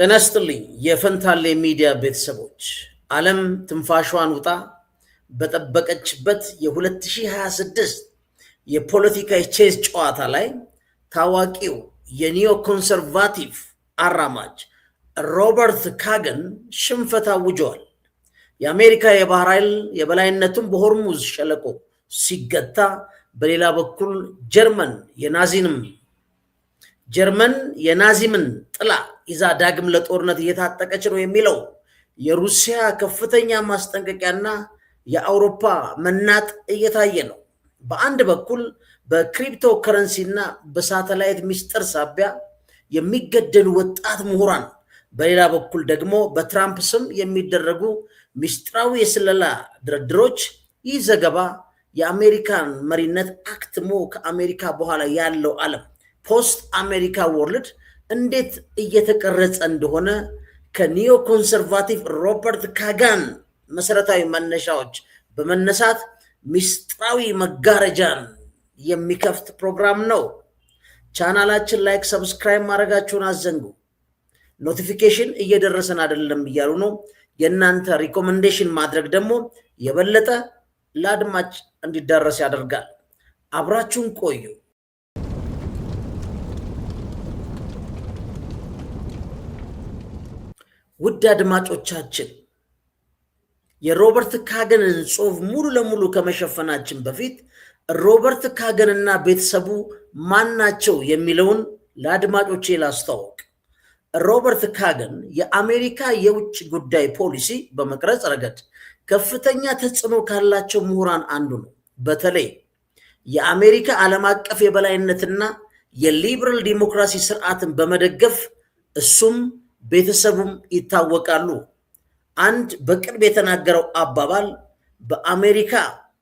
ተነስተልኝ የፈንታሌ ሚዲያ ቤተሰቦች ዓለም ትንፋሿን ውጣ በጠበቀችበት የ2026 የፖለቲካ ቼዝ ጨዋታ ላይ ታዋቂው የኒዮ ኮንሰርቫቲቭ አራማጅ ሮበርት ካገን ሽንፈት አውጇል። የአሜሪካ የባህር ኃይል የበላይነቱን በሆርሙዝ ሸለቆ ሲገታ፣ በሌላ በኩል ጀርመን የናዚምን ጥላ ይዛ ዳግም ለጦርነት እየታጠቀች ነው የሚለው የሩሲያ ከፍተኛ ማስጠንቀቂያና የአውሮፓ መናጥ እየታየ ነው። በአንድ በኩል በክሪፕቶ ከረንሲና በሳተላይት ሚስጥር ሳቢያ የሚገደሉ ወጣት ምሁራን፣ በሌላ በኩል ደግሞ በትራምፕ ስም የሚደረጉ ሚስጥራዊ የስለላ ድርድሮች። ይህ ዘገባ የአሜሪካን መሪነት አክትሞ ከአሜሪካ በኋላ ያለው ዓለም ፖስት አሜሪካ ወርልድ እንዴት እየተቀረጸ እንደሆነ ከኒዮ ኮንሰርቫቲቭ ሮበርት ካጋን መሰረታዊ መነሻዎች በመነሳት ሚስጥራዊ መጋረጃን የሚከፍት ፕሮግራም ነው። ቻናላችን ላይክ፣ ሰብስክራይብ ማድረጋችሁን አዘንጉ። ኖቲፊኬሽን እየደረሰን አይደለም እያሉ ነው። የእናንተ ሪኮመንዴሽን ማድረግ ደግሞ የበለጠ ለአድማጭ እንዲዳረስ ያደርጋል። አብራችሁን ቆዩ። ውድ አድማጮቻችን፣ የሮበርት ካገንን ጽሑፍ ሙሉ ለሙሉ ከመሸፈናችን በፊት ሮበርት ካገንና ቤተሰቡ ማን ናቸው የሚለውን ለአድማጮቼ ላስተዋወቅ። ሮበርት ካገን የአሜሪካ የውጭ ጉዳይ ፖሊሲ በመቅረጽ ረገድ ከፍተኛ ተጽዕኖ ካላቸው ምሁራን አንዱ ነው። በተለይ የአሜሪካ ዓለም አቀፍ የበላይነትና የሊበራል ዲሞክራሲ ስርዓትን በመደገፍ እሱም ቤተሰቡም ይታወቃሉ። አንድ በቅርብ የተናገረው አባባል በአሜሪካ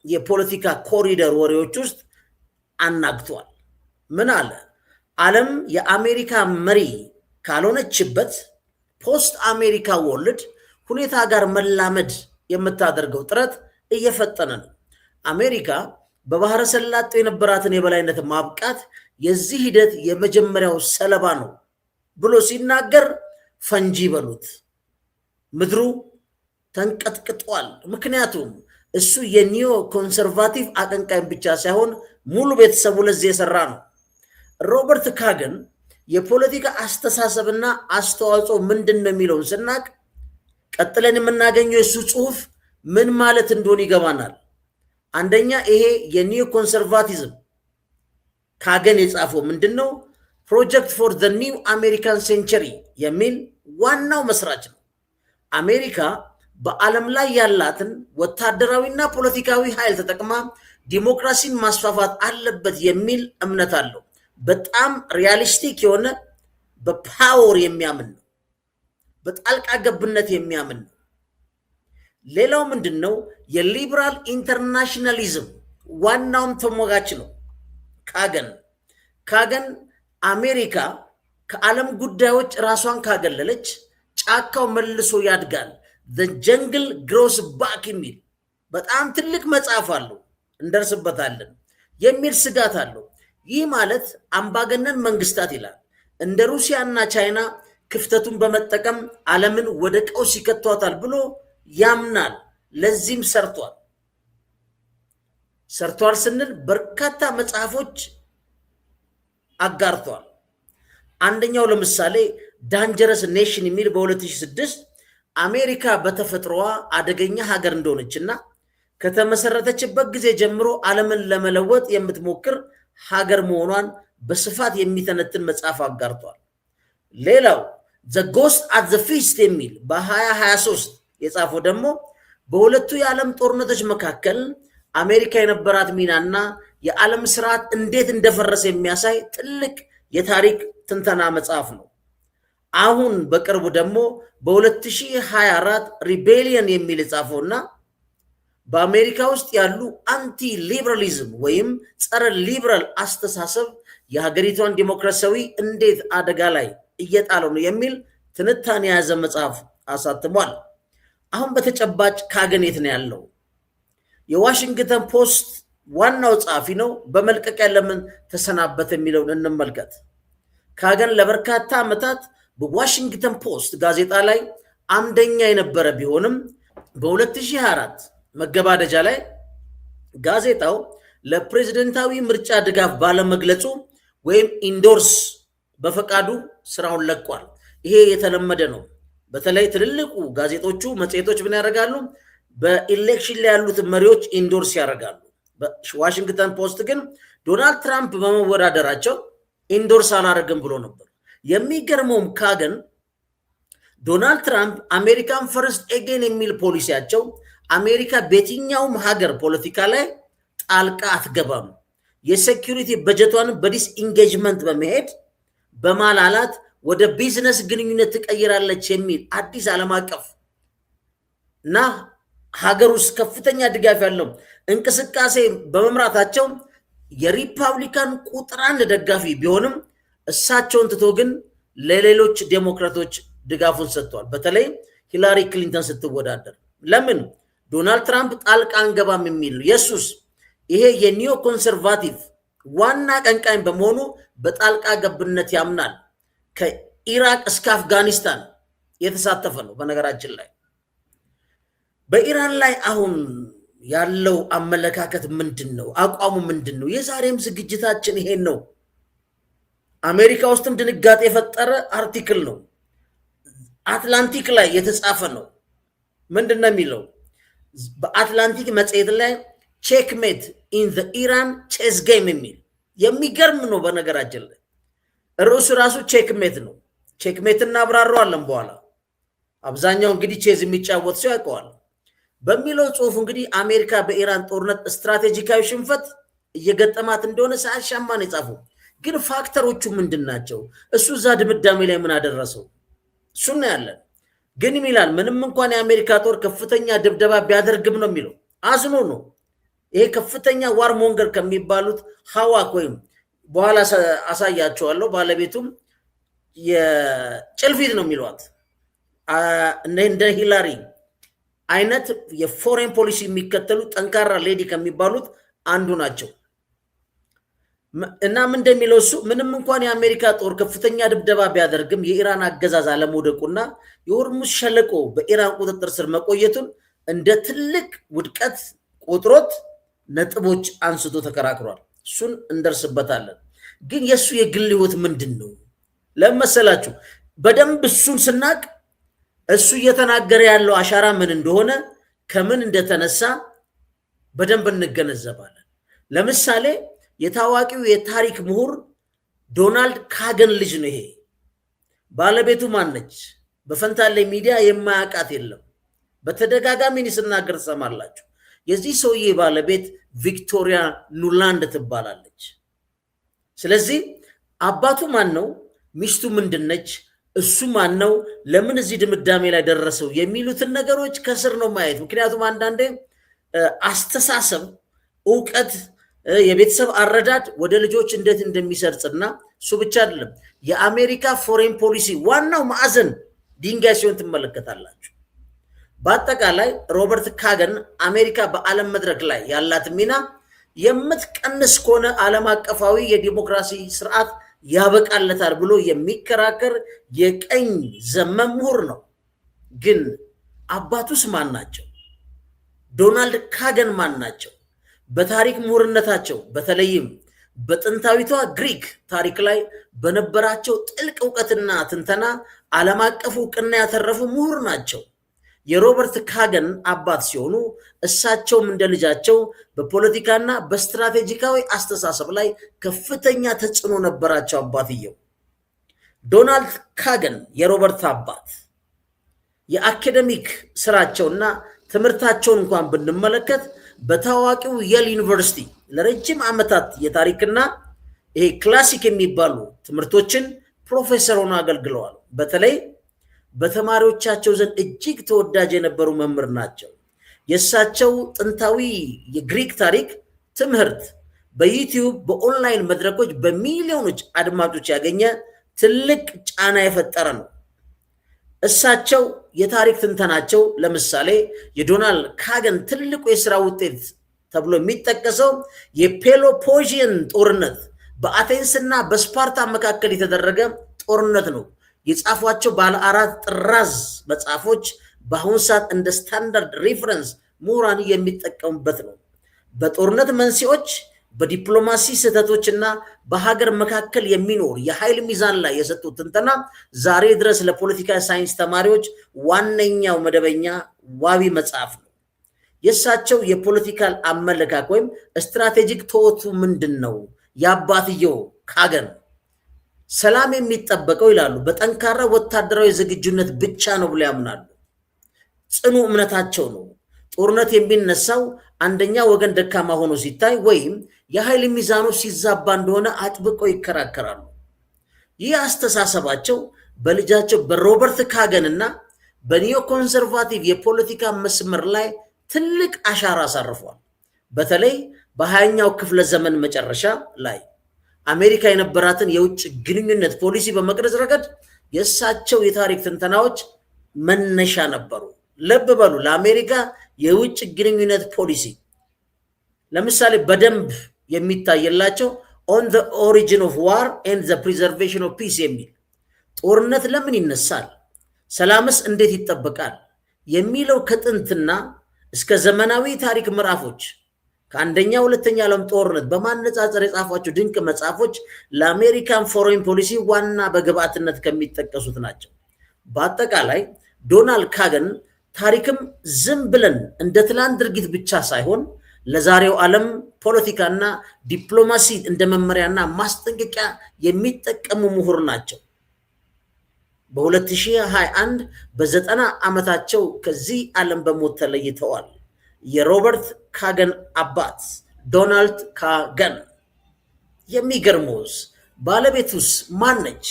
የፖለቲካ ኮሪደር ወሬዎች ውስጥ አናግቷል። ምን አለ? ዓለም የአሜሪካ መሪ ካልሆነችበት ፖስት አሜሪካ ወርልድ ሁኔታ ጋር መላመድ የምታደርገው ጥረት እየፈጠነ ነው። አሜሪካ በባህረ ሰላጤው የነበራትን የበላይነት ማብቃት የዚህ ሂደት የመጀመሪያው ሰለባ ነው ብሎ ሲናገር ፈንጂ በሉት፣ ምድሩ ተንቀጥቅጧል። ምክንያቱም እሱ የኒዮ ኮንሰርቫቲቭ አቀንቃኝ ብቻ ሳይሆን ሙሉ ቤተሰቡ ለዚህ የሰራ ነው። ሮበርት ካገን የፖለቲካ አስተሳሰብና አስተዋጽኦ ምንድን ነው የሚለውን ስናቅ ቀጥለን የምናገኘው የእሱ ጽሑፍ ምን ማለት እንደሆነ ይገባናል። አንደኛ ይሄ የኒዮ ኮንሰርቫቲዝም ካገን የጻፈው ምንድን ነው? ፕሮጀክት ፎር ዘ ኒው አሜሪካን ሴንቸሪ የሚል ዋናው መስራች ነው። አሜሪካ በዓለም ላይ ያላትን ወታደራዊና ፖለቲካዊ ኃይል ተጠቅማ ዲሞክራሲን ማስፋፋት አለበት የሚል እምነት አለው። በጣም ሪያሊስቲክ የሆነ በፓወር የሚያምን ነው። በጣልቃ ገብነት የሚያምን ነው። ሌላው ምንድን ነው? የሊበራል ኢንተርናሽናሊዝም ዋናውም ተሟጋች ነው ካገን አሜሪካ ከዓለም ጉዳዮች ራሷን ካገለለች ጫካው መልሶ ያድጋል፣ ዘ ጀንግል ግሮስ ባክ የሚል በጣም ትልቅ መጽሐፍ አለው፣ እንደርስበታለን የሚል ስጋት አለው። ይህ ማለት አምባገነን መንግስታት ይላል እንደ ሩሲያና ቻይና ክፍተቱን በመጠቀም ዓለምን ወደ ቀውስ ይከቷታል ብሎ ያምናል። ለዚህም ሰርቷል ስንል በርካታ መጽሐፎች አጋርቷል። አንደኛው ለምሳሌ ዳንጀረስ ኔሽን የሚል በ2006 አሜሪካ በተፈጥሮዋ አደገኛ ሀገር እንደሆነችና ከተመሰረተችበት ጊዜ ጀምሮ ዓለምን ለመለወጥ የምትሞክር ሀገር መሆኗን በስፋት የሚተነትን መጽሐፍ አጋርቷል። ሌላው ዘ ጎስት አት ዘ ፊስት የሚል በ2023 የጻፈው ደግሞ በሁለቱ የዓለም ጦርነቶች መካከል አሜሪካ የነበራት ሚናና የዓለም ስርዓት እንዴት እንደፈረሰ የሚያሳይ ጥልቅ የታሪክ ትንተና መጽሐፍ ነው። አሁን በቅርቡ ደግሞ በ2024 ሪቤሊየን የሚል የጻፈውና በአሜሪካ ውስጥ ያሉ አንቲ ሊበራሊዝም ወይም ጸረ ሊበራል አስተሳሰብ የሀገሪቷን ዲሞክራሲያዊ እንዴት አደጋ ላይ እየጣለው ነው የሚል ትንታኔ የያዘ መጽሐፍ አሳትሟል። አሁን በተጨባጭ ካገን የት ነው ያለው? የዋሽንግተን ፖስት ዋናው ጸሐፊ ነው። በመልቀቂያ ለምን ተሰናበተ የሚለውን እንመልከት። ካገን ለበርካታ ዓመታት በዋሽንግተን ፖስት ጋዜጣ ላይ አምደኛ የነበረ ቢሆንም በ2024 መገባደጃ ላይ ጋዜጣው ለፕሬዝደንታዊ ምርጫ ድጋፍ ባለመግለጹ ወይም ኢንዶርስ በፈቃዱ ስራውን ለቋል። ይሄ የተለመደ ነው። በተለይ ትልልቁ ጋዜጦቹ መጽሔቶች ምን ያደርጋሉ? በኢሌክሽን ላይ ያሉትን መሪዎች ኢንዶርስ ያደርጋሉ። ዋሽንግተን ፖስት ግን ዶናልድ ትራምፕ በመወዳደራቸው ኢንዶርስ አላደርግም ብሎ ነበር። የሚገርመውም ካገን ዶናልድ ትራምፕ አሜሪካን ፈርስት ኤጌን የሚል ፖሊሲያቸው አሜሪካ በየትኛውም ሀገር ፖለቲካ ላይ ጣልቃ አትገባም፣ የሴኪሪቲ በጀቷን በዲስኢንጌጅመንት በመሄድ በማላላት ወደ ቢዝነስ ግንኙነት ትቀይራለች የሚል አዲስ ዓለም አቀፍ እና ሀገር ውስጥ ከፍተኛ ድጋፍ ያለው እንቅስቃሴ በመምራታቸው የሪፐብሊካን ቁጥር 1 ደጋፊ ቢሆንም እሳቸውን ትቶ ግን ለሌሎች ዴሞክራቶች ድጋፉን ሰጥቷል። በተለይ ሂላሪ ክሊንተን ስትወዳደር ለምን ዶናልድ ትራምፕ ጣልቃ አንገባም የሚል ነው። ኢየሱስ ይሄ የኒዮ ኮንሰርቫቲቭ ዋና ቀንቃኝ በመሆኑ በጣልቃ ገብነት ያምናል። ከኢራቅ እስከ አፍጋኒስታን የተሳተፈ ነው። በነገራችን ላይ በኢራን ላይ አሁን ያለው አመለካከት ምንድን ነው? አቋሙ ምንድን ነው? የዛሬም ዝግጅታችን ይሄን ነው። አሜሪካ ውስጥም ድንጋጤ የፈጠረ አርቲክል ነው። አትላንቲክ ላይ የተጻፈ ነው። ምንድን ነው የሚለው? በአትላንቲክ መጽሔት ላይ ቼክሜት ኢን ዘ ኢራን ቼዝ ጌም የሚል የሚገርም ነው። በነገራችን ላይ ርዕሱ ራሱ ቼክሜት ነው። ቼክሜት እናብራራዋለን በኋላ። አብዛኛው እንግዲህ ቼዝ የሚጫወት ሰው ያውቀዋል። በሚለው ጽሁፍ እንግዲህ አሜሪካ በኢራን ጦርነት ስትራቴጂካዊ ሽንፈት እየገጠማት እንደሆነ ሳያሻማ ነው የጻፈው። ግን ፋክተሮቹ ምንድን ናቸው? እሱ እዛ ድምዳሜ ላይ ምን አደረሰው? እሱን ያለን ግን ይላል ምንም እንኳን የአሜሪካ ጦር ከፍተኛ ድብደባ ቢያደርግም ነው የሚለው። አዝኖ ነው። ይሄ ከፍተኛ ዋር ሞንገር ከሚባሉት ሐዋክ ወይም በኋላ አሳያቸዋለሁ። ባለቤቱም የጭልፊት ነው የሚሏት እንደ ሂላሪ አይነት የፎሬን ፖሊሲ የሚከተሉ ጠንካራ ሌዲ ከሚባሉት አንዱ ናቸው። እና ምን እንደሚለው እሱ ምንም እንኳን የአሜሪካ ጦር ከፍተኛ ድብደባ ቢያደርግም የኢራን አገዛዝ አለመውደቁና የሆርሙዝ ሸለቆ በኢራን ቁጥጥር ስር መቆየቱን እንደ ትልቅ ውድቀት ቆጥሮት ነጥቦች አንስቶ ተከራክሯል። እሱን እንደርስበታለን። ግን የእሱ የግል ህይወት ምንድን ነው ለመሰላችሁ? በደንብ እሱን ስናቅ እሱ እየተናገረ ያለው አሻራ ምን እንደሆነ ከምን እንደተነሳ በደንብ እንገነዘባለን። ለምሳሌ የታዋቂው የታሪክ ምሁር ዶናልድ ካገን ልጅ ነው። ይሄ ባለቤቱ ማነች? በፈንታሌ ሚዲያ የማያውቃት የለም። በተደጋጋሚ ስናገር ትሰማላችሁ። የዚህ ሰውዬ ባለቤት ቪክቶሪያ ኑላንድ ትባላለች። ስለዚህ አባቱ ማን ነው? ሚስቱ ምንድነች? እሱ ማን ነው? ለምን እዚህ ድምዳሜ ላይ ደረሰው? የሚሉትን ነገሮች ከስር ነው ማየት። ምክንያቱም አንዳንዴ አስተሳሰብ፣ እውቀት፣ የቤተሰብ አረዳድ ወደ ልጆች እንዴት እንደሚሰርጽና እሱ ብቻ አይደለም የአሜሪካ ፎሬን ፖሊሲ ዋናው ማዕዘን ድንጋይ ሲሆን ትመለከታላችሁ። በአጠቃላይ ሮበርት ካገን አሜሪካ በዓለም መድረክ ላይ ያላት ሚና የምትቀንስ ከሆነ ዓለም አቀፋዊ የዲሞክራሲ ስርዓት ያበቃለታል ብሎ የሚከራከር የቀኝ ዘመም ምሁር ነው። ግን አባቱስ ማን ናቸው? ዶናልድ ካገን ማን ናቸው? በታሪክ ምሁርነታቸው በተለይም በጥንታዊቷ ግሪክ ታሪክ ላይ በነበራቸው ጥልቅ እውቀትና ትንተና ዓለም አቀፍ እውቅና ያተረፉ ምሁር ናቸው። የሮበርት ካገን አባት ሲሆኑ እሳቸውም እንደ ልጃቸው በፖለቲካና በስትራቴጂካዊ አስተሳሰብ ላይ ከፍተኛ ተጽዕኖ ነበራቸው። አባትየው ዶናልድ ካገን የሮበርት አባት የአካዴሚክ ስራቸውና ትምህርታቸውን እንኳን ብንመለከት በታዋቂው የል ዩኒቨርሲቲ ለረጅም ዓመታት የታሪክና ይሄ ክላሲክ የሚባሉ ትምህርቶችን ፕሮፌሰር ሆነው አገልግለዋል። በተለይ በተማሪዎቻቸው ዘንድ እጅግ ተወዳጅ የነበሩ መምህር ናቸው። የእሳቸው ጥንታዊ የግሪክ ታሪክ ትምህርት በዩቲዩብ በኦንላይን መድረኮች በሚሊዮኖች አድማጮች ያገኘ ትልቅ ጫና የፈጠረ ነው። እሳቸው የታሪክ ትንተናቸው ለምሳሌ የዶናልድ ካገን ትልቁ የሥራ ውጤት ተብሎ የሚጠቀሰው የፔሎፖዥን ጦርነት በአቴንስና በስፓርታ መካከል የተደረገ ጦርነት ነው። የጻፏቸው ባለ 4 ጥራዝ መጽሐፎች በአሁኑ ሰዓት እንደ ስታንዳርድ ሪፈረንስ ምሁራን የሚጠቀሙበት ነው። በጦርነት መንስኤዎች፣ በዲፕሎማሲ ስህተቶችና በሀገር መካከል የሚኖር የኃይል ሚዛን ላይ የሰጡት ትንተና ዛሬ ድረስ ለፖለቲካ ሳይንስ ተማሪዎች ዋነኛው መደበኛ ዋቢ መጽሐፍ ነው። የእሳቸው የፖለቲካል አመለካከት ወይም ስትራቴጂክ ቶቱ ምንድን ነው? የአባትየው ካገን ሰላም የሚጠበቀው ይላሉ በጠንካራ ወታደራዊ ዝግጁነት ብቻ ነው ብለው ያምናሉ። ጽኑ እምነታቸው ነው። ጦርነት የሚነሳው አንደኛ ወገን ደካማ ሆኖ ሲታይ ወይም የኃይል ሚዛኑ ሲዛባ እንደሆነ አጥብቀው ይከራከራሉ። ይህ አስተሳሰባቸው በልጃቸው በሮበርት ካገን እና በኒዮ ኮንሰርቫቲቭ የፖለቲካ መስመር ላይ ትልቅ አሻራ አሳርፏል። በተለይ በ20ኛው ክፍለ ዘመን መጨረሻ ላይ አሜሪካ የነበራትን የውጭ ግንኙነት ፖሊሲ በመቅረጽ ረገድ የእሳቸው የታሪክ ትንተናዎች መነሻ ነበሩ። ልብ በሉ፣ ለአሜሪካ የውጭ ግንኙነት ፖሊሲ ለምሳሌ በደንብ የሚታየላቸው ኦን ዘ ኦሪጂን ኦፍ ዋር ኤንድ ዘ ፕሪዘርቬሽን ኦፍ ፒስ የሚል ጦርነት ለምን ይነሳል፣ ሰላምስ እንዴት ይጠበቃል የሚለው ከጥንትና እስከ ዘመናዊ ታሪክ ምዕራፎች ከአንደኛ ሁለተኛ ዓለም ጦርነት በማነጻጸር የጻፏቸው ድንቅ መጽሐፎች ለአሜሪካን ፎሬን ፖሊሲ ዋና በግብዓትነት ከሚጠቀሱት ናቸው። በአጠቃላይ ዶናልድ ካገን ታሪክም ዝም ብለን እንደ ትላንት ድርጊት ብቻ ሳይሆን ለዛሬው ዓለም ፖለቲካና ዲፕሎማሲ እንደ መመሪያና ማስጠንቀቂያ የሚጠቀሙ ምሁር ናቸው። በ2021 በ90 ዓመታቸው ከዚህ ዓለም በሞት ተለይተዋል። የሮበርት ካገን አባት ዶናልድ ካገን። የሚገርመውስ ባለቤቱስ ማነች?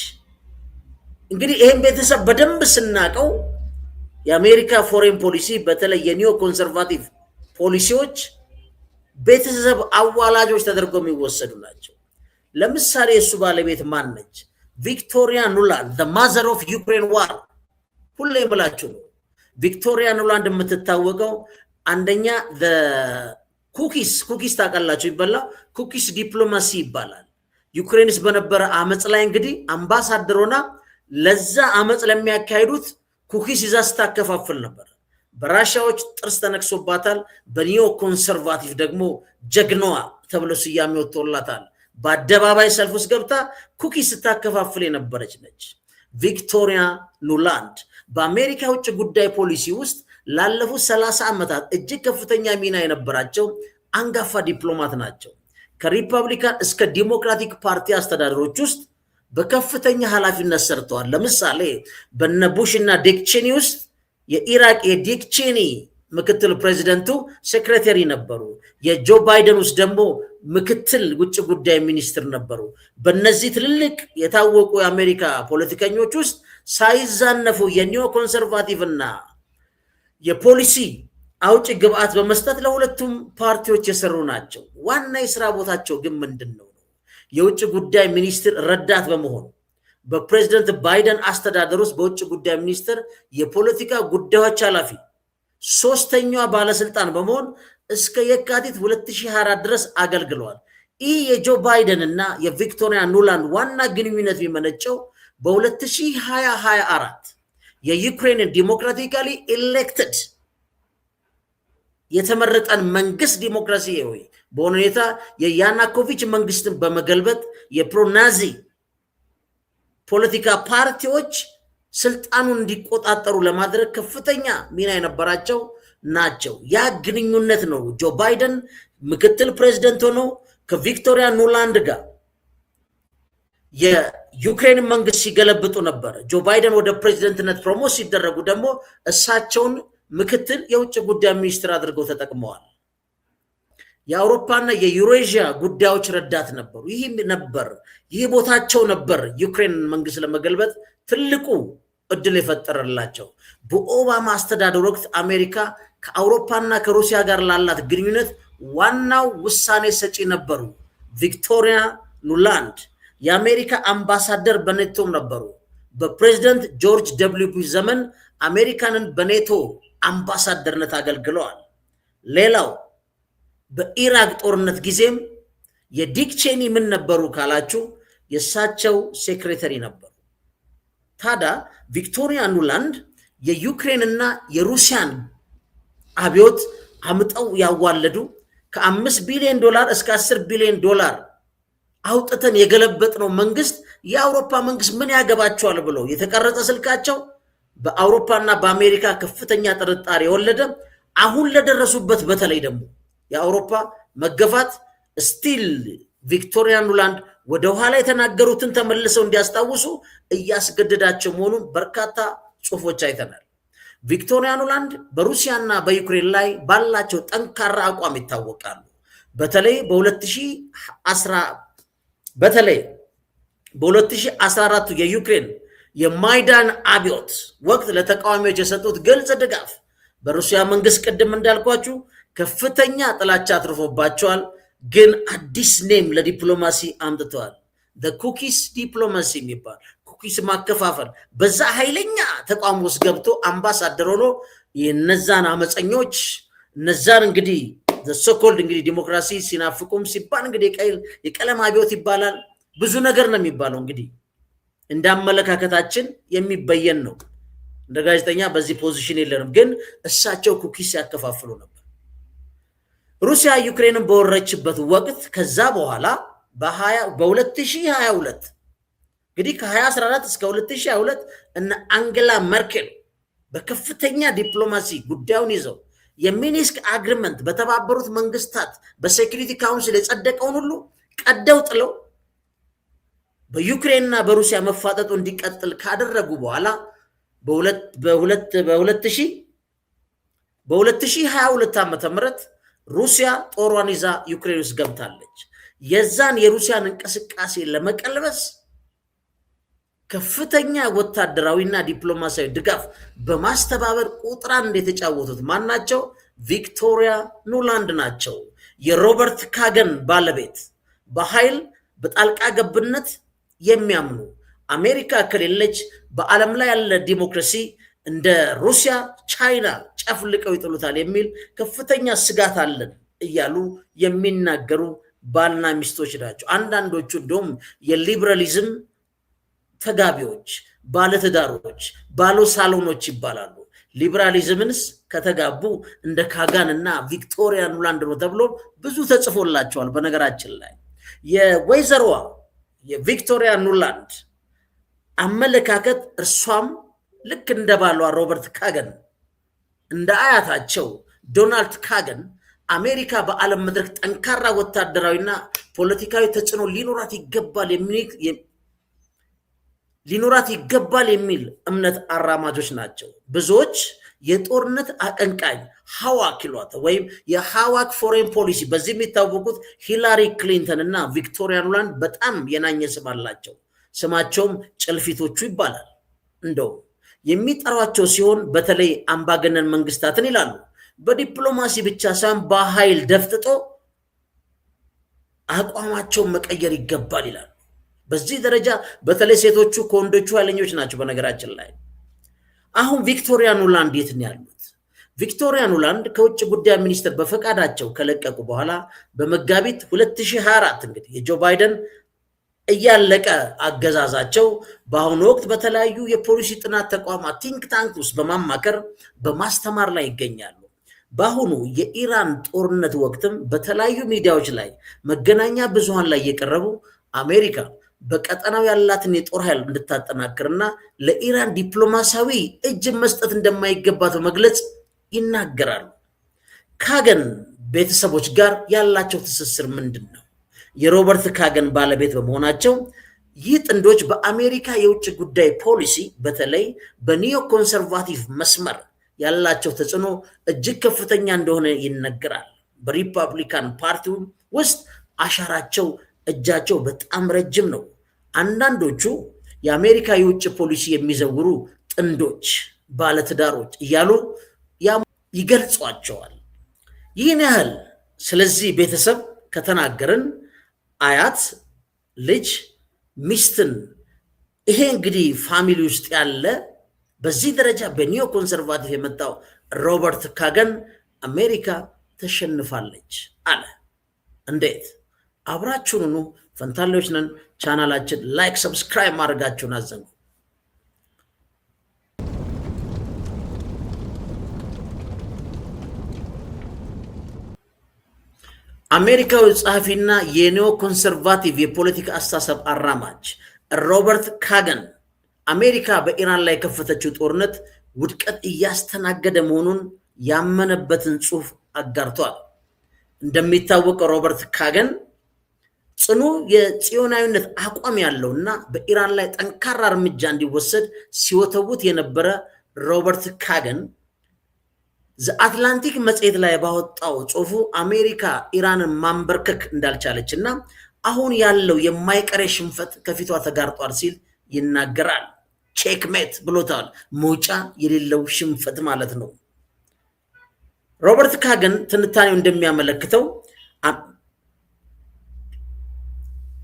እንግዲህ ይህን ቤተሰብ በደንብ ስናቀው የአሜሪካ ፎሬን ፖሊሲ በተለይ የኒዮ ኮንሰርቫቲቭ ፖሊሲዎች ቤተሰብ አዋላጆች ተደርገው የሚወሰዱ ናቸው። ለምሳሌ የእሱ ባለቤት ማነች? ቪክቶሪያ ኑላንድ the mother of Ukraine war። ሁሌ ብላችሁ ነው ቪክቶሪያ ኑላንድ የምትታወቀው አንደኛ ኩኪስ ታውቃላችሁ፣ ይበላው ኩኪስ ዲፕሎማሲ ይባላል። ዩክሬንስ በነበረ አመጽ ላይ እንግዲህ አምባሳደር ሆና ለዛ አመጽ ለሚያካሂዱት ኩኪስ ይዛ ስታከፋፍል ነበር። በራሻዎች ጥርስ ተነክሶባታል። በኒዮ ኮንሰርቫቲቭ ደግሞ ጀግናዋ ተብሎ ስያሜ ወጥቶላታል። በአደባባይ ሰልፍ ውስጥ ገብታ ኩኪስ ስታከፋፍል የነበረች ነች። ቪክቶሪያ ኑላንድ በአሜሪካ ውጭ ጉዳይ ፖሊሲ ውስጥ ላለፉት 30 ዓመታት እጅግ ከፍተኛ ሚና የነበራቸው አንጋፋ ዲፕሎማት ናቸው። ከሪፐብሊካን እስከ ዲሞክራቲክ ፓርቲ አስተዳደሮች ውስጥ በከፍተኛ ኃላፊነት ሰርተዋል። ለምሳሌ በነ ቡሽ እና ዲክ ቼኒ ውስጥ የኢራቅ የዲክ ቼኒ ምክትል ፕሬዚደንቱ ሴክሬታሪ ነበሩ። የጆ ባይደን ውስጥ ደግሞ ምክትል ውጭ ጉዳይ ሚኒስትር ነበሩ። በእነዚህ ትልልቅ የታወቁ የአሜሪካ ፖለቲከኞች ውስጥ ሳይዛነፉ የኒዮ ኮንሰርቫቲቭ እና የፖሊሲ አውጭ ግብዓት በመስጠት ለሁለቱም ፓርቲዎች የሰሩ ናቸው። ዋና የስራ ቦታቸው ግን ምንድን ነው? የውጭ ጉዳይ ሚኒስትር ረዳት በመሆኑ በፕሬዚደንት ባይደን አስተዳደር ውስጥ በውጭ ጉዳይ ሚኒስትር የፖለቲካ ጉዳዮች ኃላፊ ሶስተኛዋ ባለስልጣን በመሆን እስከ የካቲት 2024 ድረስ አገልግለዋል። ይህ የጆ ባይደን እና የቪክቶሪያ ኑላንድ ዋና ግንኙነት የሚመነጨው በ2024 የዩክሬንን ዲሞክራቲካሊ ኤሌክትድ የተመረጠን መንግስት ዲሞክራሲያዊ በሆነ ሁኔታ የያናኮቪች መንግስትን በመገልበጥ የፕሮናዚ ፖለቲካ ፓርቲዎች ስልጣኑን እንዲቆጣጠሩ ለማድረግ ከፍተኛ ሚና የነበራቸው ናቸው። ያ ግንኙነት ነው ጆ ባይደን ምክትል ፕሬዚደንት ሆኖ ከቪክቶሪያ ኑላንድ ጋር የዩክሬን መንግስት ሲገለብጡ ነበር። ጆ ባይደን ወደ ፕሬዚደንትነት ፕሮሞት ሲደረጉ ደግሞ እሳቸውን ምክትል የውጭ ጉዳይ ሚኒስትር አድርገው ተጠቅመዋል። የአውሮፓና የዩሬዥያ ጉዳዮች ረዳት ነበሩ። ይህ ቦታቸው ነበር ዩክሬን መንግስት ለመገልበጥ ትልቁ እድል የፈጠረላቸው። በኦባማ አስተዳደር ወቅት አሜሪካ ከአውሮፓና ከሩሲያ ጋር ላላት ግንኙነት ዋናው ውሳኔ ሰጪ ነበሩ። ቪክቶሪያ ኑላንድ የአሜሪካ አምባሳደር በኔቶም ነበሩ። በፕሬዚደንት ጆርጅ ደብሊው ቡሽ ዘመን አሜሪካንን በኔቶ አምባሳደርነት አገልግለዋል። ሌላው በኢራቅ ጦርነት ጊዜም የዲክ ቼኒ ምን ነበሩ ካላችሁ የእሳቸው ሴክሬታሪ ነበሩ። ታዳ ቪክቶሪያ ኑላንድ የዩክሬንና የሩሲያን አብዮት አምጠው ያዋለዱ ከ5 ቢሊዮን ዶላር እስከ 10 ቢሊዮን ዶላር አውጥተን የገለበጥነው መንግስት የአውሮፓ መንግስት ምን ያገባቸዋል ብለው የተቀረጸ ስልካቸው በአውሮፓና በአሜሪካ ከፍተኛ ጥርጣሬ የወለደ አሁን ለደረሱበት በተለይ ደግሞ የአውሮፓ መገፋት ስቲል ቪክቶሪያ ኑላንድ ወደ ኋላ የተናገሩትን ተመልሰው እንዲያስታውሱ እያስገደዳቸው መሆኑን በርካታ ጽሁፎች አይተናል። ቪክቶሪያ ኑላንድ በሩሲያና በዩክሬን ላይ ባላቸው ጠንካራ አቋም ይታወቃሉ። በተለይ በ2014 የዩክሬን የማይዳን አብዮት ወቅት ለተቃዋሚዎች የሰጡት ግልጽ ድጋፍ በሩሲያ መንግስት ቅድም እንዳልኳችሁ ከፍተኛ ጥላቻ አትርፎባቸዋል። ግን አዲስ ኔም ለዲፕሎማሲ አምጥተዋል። ኩኪስ ዲፕሎማሲ የሚባል ኩኪስ ማከፋፈል። በዛ ኃይለኛ ተቋም ውስጥ ገብቶ አምባሳደር ሆኖ የነዛን አመፀኞች እነዛን እንግዲህ ዘሶኮልድ እንግዲህ ዲሞክራሲ ሲናፍቁም ሲባል እንግዲህ የቀለም አብዮት ይባላል። ብዙ ነገር ነው የሚባለው። እንግዲህ እንዳመለካከታችን የሚበየን ነው። እንደ ጋዜጠኛ በዚህ ፖዚሽን የለንም። ግን እሳቸው ኩኪስ ያከፋፍሉ ነበር። ሩሲያ ዩክሬንን በወረችበት ወቅት ከዛ በኋላ በ2022 እንግዲህ ከ2014 እስከ 2022 እነ አንጌላ መርኬል በከፍተኛ ዲፕሎማሲ ጉዳዩን ይዘው የሚኒስክ አግሪመንት በተባበሩት መንግስታት በሴኩሪቲ ካውንስል የጸደቀውን ሁሉ ቀደው ጥለው በዩክሬንና በሩሲያ መፋጠጡ እንዲቀጥል ካደረጉ በኋላ በ2022 ዓ.ም ሩሲያ ጦሯን ይዛ ዩክሬን ውስጥ ገብታለች። የዛን የሩሲያን እንቅስቃሴ ለመቀልበስ ከፍተኛ ወታደራዊና ዲፕሎማሲያዊ ድጋፍ በማስተባበር ቁጥር አንድ የተጫወቱት ማናቸው? ቪክቶሪያ ኑላንድ ናቸው። የሮበርት ካገን ባለቤት፣ በኃይል በጣልቃ ገብነት የሚያምኑ አሜሪካ ከሌለች በዓለም ላይ ያለ ዲሞክራሲ እንደ ሩሲያ፣ ቻይና ጨፍልቀው ይጥሉታል የሚል ከፍተኛ ስጋት አለን እያሉ የሚናገሩ ባልና ሚስቶች ናቸው። አንዳንዶቹ እንደውም የሊበራሊዝም ተጋቢዎች፣ ባለትዳሮች፣ ባለ ሳሎኖች ይባላሉ። ሊበራሊዝምንስ ከተጋቡ እንደ ካጋን እና ቪክቶሪያ ኑላንድ ነው ተብሎ ብዙ ተጽፎላቸዋል። በነገራችን ላይ የወይዘሮዋ የቪክቶሪያ ኑላንድ አመለካከት እርሷም ልክ እንደ ባሏ ሮበርት ካገን እንደ አያታቸው ዶናልድ ካገን አሜሪካ በዓለም መድረክ ጠንካራ ወታደራዊና ፖለቲካዊ ተጽዕኖ ሊኖራት ይገባል የሚል እምነት አራማጆች ናቸው። ብዙዎች የጦርነት አቀንቃኝ ሐዋክ ይሏት ወይም የሐዋክ ፎሬን ፖሊሲ በዚህ የሚታወቁት ሂላሪ ክሊንተን እና ቪክቶሪያ ኑላንድ በጣም የናኘ ስም አላቸው። ስማቸውም ጭልፊቶቹ ይባላል። እንደው የሚጠሯቸው ሲሆን በተለይ አምባገነን መንግስታትን ይላሉ በዲፕሎማሲ ብቻ ሳይሆን በኃይል ደፍጥጦ አቋማቸውን መቀየር ይገባል ይላሉ። በዚህ ደረጃ በተለይ ሴቶቹ ከወንዶቹ ኃይለኞች ናቸው። በነገራችን ላይ አሁን ቪክቶሪያ ኑላንድ የት ነው ያሉት? ቪክቶሪያ ኑላንድ ከውጭ ጉዳይ ሚኒስትር በፈቃዳቸው ከለቀቁ በኋላ በመጋቢት 2024 እንግዲህ የጆ ባይደን እያለቀ አገዛዛቸው በአሁኑ ወቅት በተለያዩ የፖሊሲ ጥናት ተቋማት ቲንክ ታንክ ውስጥ በማማከር በማስተማር ላይ ይገኛሉ። በአሁኑ የኢራን ጦርነት ወቅትም በተለያዩ ሚዲያዎች ላይ መገናኛ ብዙሃን ላይ የቀረቡ አሜሪካ በቀጠናው ያላትን የጦር ኃይል እንድታጠናክርና ለኢራን ዲፕሎማሲያዊ እጅ መስጠት እንደማይገባት በመግለጽ ይናገራሉ። ካገን ቤተሰቦች ጋር ያላቸው ትስስር ምንድን ነው? የሮበርት ካገን ባለቤት በመሆናቸው ይህ ጥንዶች በአሜሪካ የውጭ ጉዳይ ፖሊሲ በተለይ በኒዮ ኮንሰርቫቲቭ መስመር ያላቸው ተጽዕኖ እጅግ ከፍተኛ እንደሆነ ይነገራል። በሪፐብሊካን ፓርቲው ውስጥ አሻራቸው እጃቸው በጣም ረጅም ነው። አንዳንዶቹ የአሜሪካ የውጭ ፖሊሲ የሚዘውሩ ጥንዶች፣ ባለትዳሮች እያሉ ይገልጿቸዋል። ይህን ያህል ስለዚህ ቤተሰብ ከተናገርን አያት፣ ልጅ፣ ሚስትን ይሄ እንግዲህ ፋሚሊ ውስጥ ያለ በዚህ ደረጃ በኒዮ ኮንሰርቫቲቭ የመጣው ሮበርት ካገን አሜሪካ ተሸንፋለች አለ። እንዴት? አብራችሁኑ ፈንታሌዎች ነን። ቻናላችን ላይክ፣ ሰብስክራይብ ማድረጋችሁን አዘንጉ። አሜሪካዊ ጸሐፊና የኒዮ ኮንሰርቫቲቭ የፖለቲካ አስተሳሰብ አራማጅ ሮበርት ካገን አሜሪካ በኢራን ላይ የከፈተችው ጦርነት ውድቀት እያስተናገደ መሆኑን ያመነበትን ጽሑፍ አጋርቷል። እንደሚታወቀው ሮበርት ካገን ጽኑ የጽዮናዊነት አቋም ያለውና በኢራን ላይ ጠንካራ እርምጃ እንዲወሰድ ሲወተውት የነበረ ሮበርት ካገን ዘአትላንቲክ መጽሔት ላይ ባወጣው ጽሑፉ አሜሪካ ኢራንን ማንበርከክ እንዳልቻለች እና አሁን ያለው የማይቀር ሽንፈት ከፊቷ ተጋርጧል ሲል ይናገራል። ቼክሜት ብሎታል። መውጫ የሌለው ሽንፈት ማለት ነው። ሮበርት ካገን ትንታኔው እንደሚያመለክተው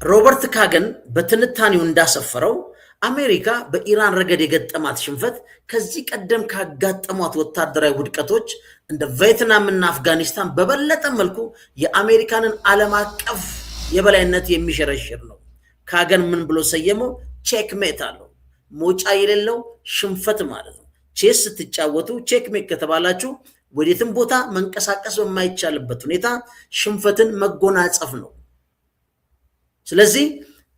ሮበርት ካገን በትንታኔው እንዳሰፈረው አሜሪካ በኢራን ረገድ የገጠማት ሽንፈት ከዚህ ቀደም ካጋጠሟት ወታደራዊ ውድቀቶች እንደ ቪየትናም እና አፍጋኒስታን በበለጠ መልኩ የአሜሪካንን ዓለም አቀፍ የበላይነት የሚሸረሽር ነው። ካገን ምን ብሎ ሰየመው? ቼክሜት አለው። መውጫ የሌለው ሽንፈት ማለት ነው። ቼስ ስትጫወቱ ቼክሜት ከተባላችሁ ወዴትም ቦታ መንቀሳቀስ በማይቻልበት ሁኔታ ሽንፈትን መጎናጸፍ ነው። ስለዚህ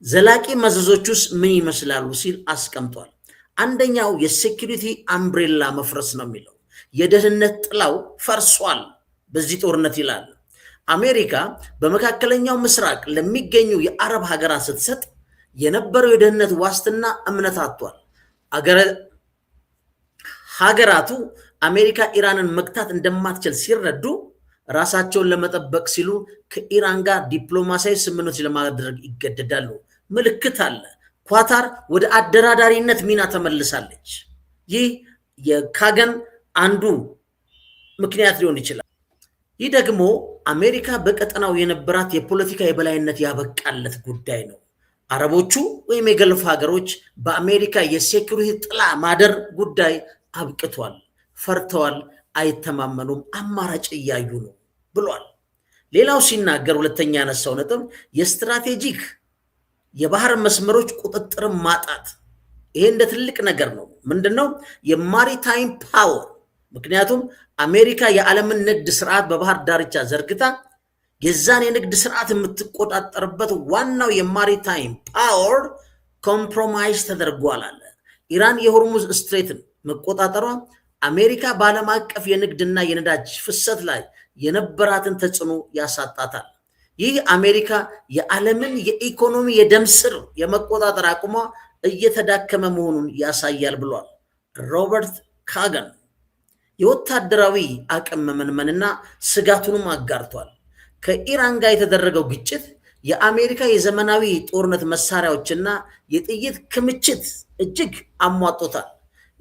ዘላቂ መዘዞቹስ ምን ይመስላሉ ሲል አስቀምጧል። አንደኛው የሴኩሪቲ አምብሬላ መፍረስ ነው የሚለው የደህንነት ጥላው ፈርሷል በዚህ ጦርነት ይላል። አሜሪካ በመካከለኛው ምስራቅ ለሚገኙ የአረብ ሀገራት ስትሰጥ የነበረው የደህንነት ዋስትና እምነት አጥቷል። ሀገራቱ አሜሪካ ኢራንን መግታት እንደማትችል ሲረዱ ራሳቸውን ለመጠበቅ ሲሉ ከኢራን ጋር ዲፕሎማሲያዊ ስምምነቶች ለማድረግ ይገደዳሉ። ምልክት አለ። ኳታር ወደ አደራዳሪነት ሚና ተመልሳለች። ይህ የካገን አንዱ ምክንያት ሊሆን ይችላል። ይህ ደግሞ አሜሪካ በቀጠናው የነበራት የፖለቲካ የበላይነት ያበቃለት ጉዳይ ነው። አረቦቹ ወይም የገልፍ ሀገሮች በአሜሪካ የሴኩሪቲ ጥላ ማደር ጉዳይ አብቅቷል። ፈርተዋል፣ አይተማመኑም፣ አማራጭ እያዩ ነው ብሏል። ሌላው ሲናገር ሁለተኛ ያነሳው ነጥብ የስትራቴጂክ የባህር መስመሮች ቁጥጥርን ማጣት። ይሄ እንደ ትልቅ ነገር ነው። ምንድነው? የማሪታይም ፓወር። ምክንያቱም አሜሪካ የዓለምን ንግድ ስርዓት በባህር ዳርቻ ዘርግታ የዛን የንግድ ስርዓት የምትቆጣጠርበት ዋናው የማሪታይም ፓወር ኮምፕሮማይዝ ተደርጓል አለ። ኢራን የሆርሙዝ ስትሬትን መቆጣጠሯ አሜሪካ በዓለም አቀፍ የንግድና የነዳጅ ፍሰት ላይ የነበራትን ተጽዕኖ ያሳጣታል። ይህ አሜሪካ የዓለምን የኢኮኖሚ የደም ስር የመቆጣጠር አቅሟ እየተዳከመ መሆኑን ያሳያል ብሏል ሮበርት ካገን። የወታደራዊ አቅም መመንመንና ስጋቱንም አጋርቷል። ከኢራን ጋር የተደረገው ግጭት የአሜሪካ የዘመናዊ ጦርነት መሳሪያዎችና የጥይት ክምችት እጅግ አሟጦታል።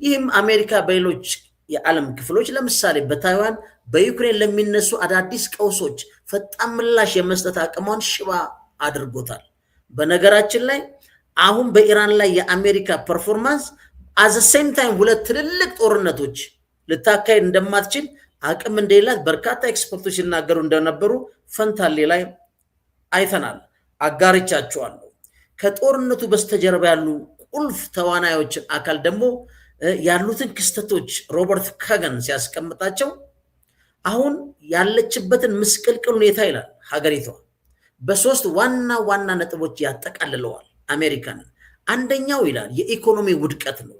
ይህም አሜሪካ በሌሎች የዓለም ክፍሎች ለምሳሌ በታይዋን በዩክሬን ለሚነሱ አዳዲስ ቀውሶች ፈጣን ምላሽ የመስጠት አቅሟን ሽባ አድርጎታል። በነገራችን ላይ አሁን በኢራን ላይ የአሜሪካ ፐርፎርማንስ አዘ ሴም ታይም ሁለት ትልልቅ ጦርነቶች ልታካሄድ እንደማትችል አቅም እንደሌላት በርካታ ኤክስፐርቶች ሲናገሩ እንደነበሩ ፈንታሌ ላይ አይተናል። አጋርቻቸዋለሁ። ከጦርነቱ በስተጀርባ ያሉ ቁልፍ ተዋናዮችን አካል ደግሞ ያሉትን ክስተቶች ሮበርት ካገን ሲያስቀምጣቸው አሁን ያለችበትን ምስቅልቅል ሁኔታ ይላል ሀገሪቷ በሶስት ዋና ዋና ነጥቦች ያጠቃልለዋል አሜሪካንን። አንደኛው ይላል የኢኮኖሚ ውድቀት ነው።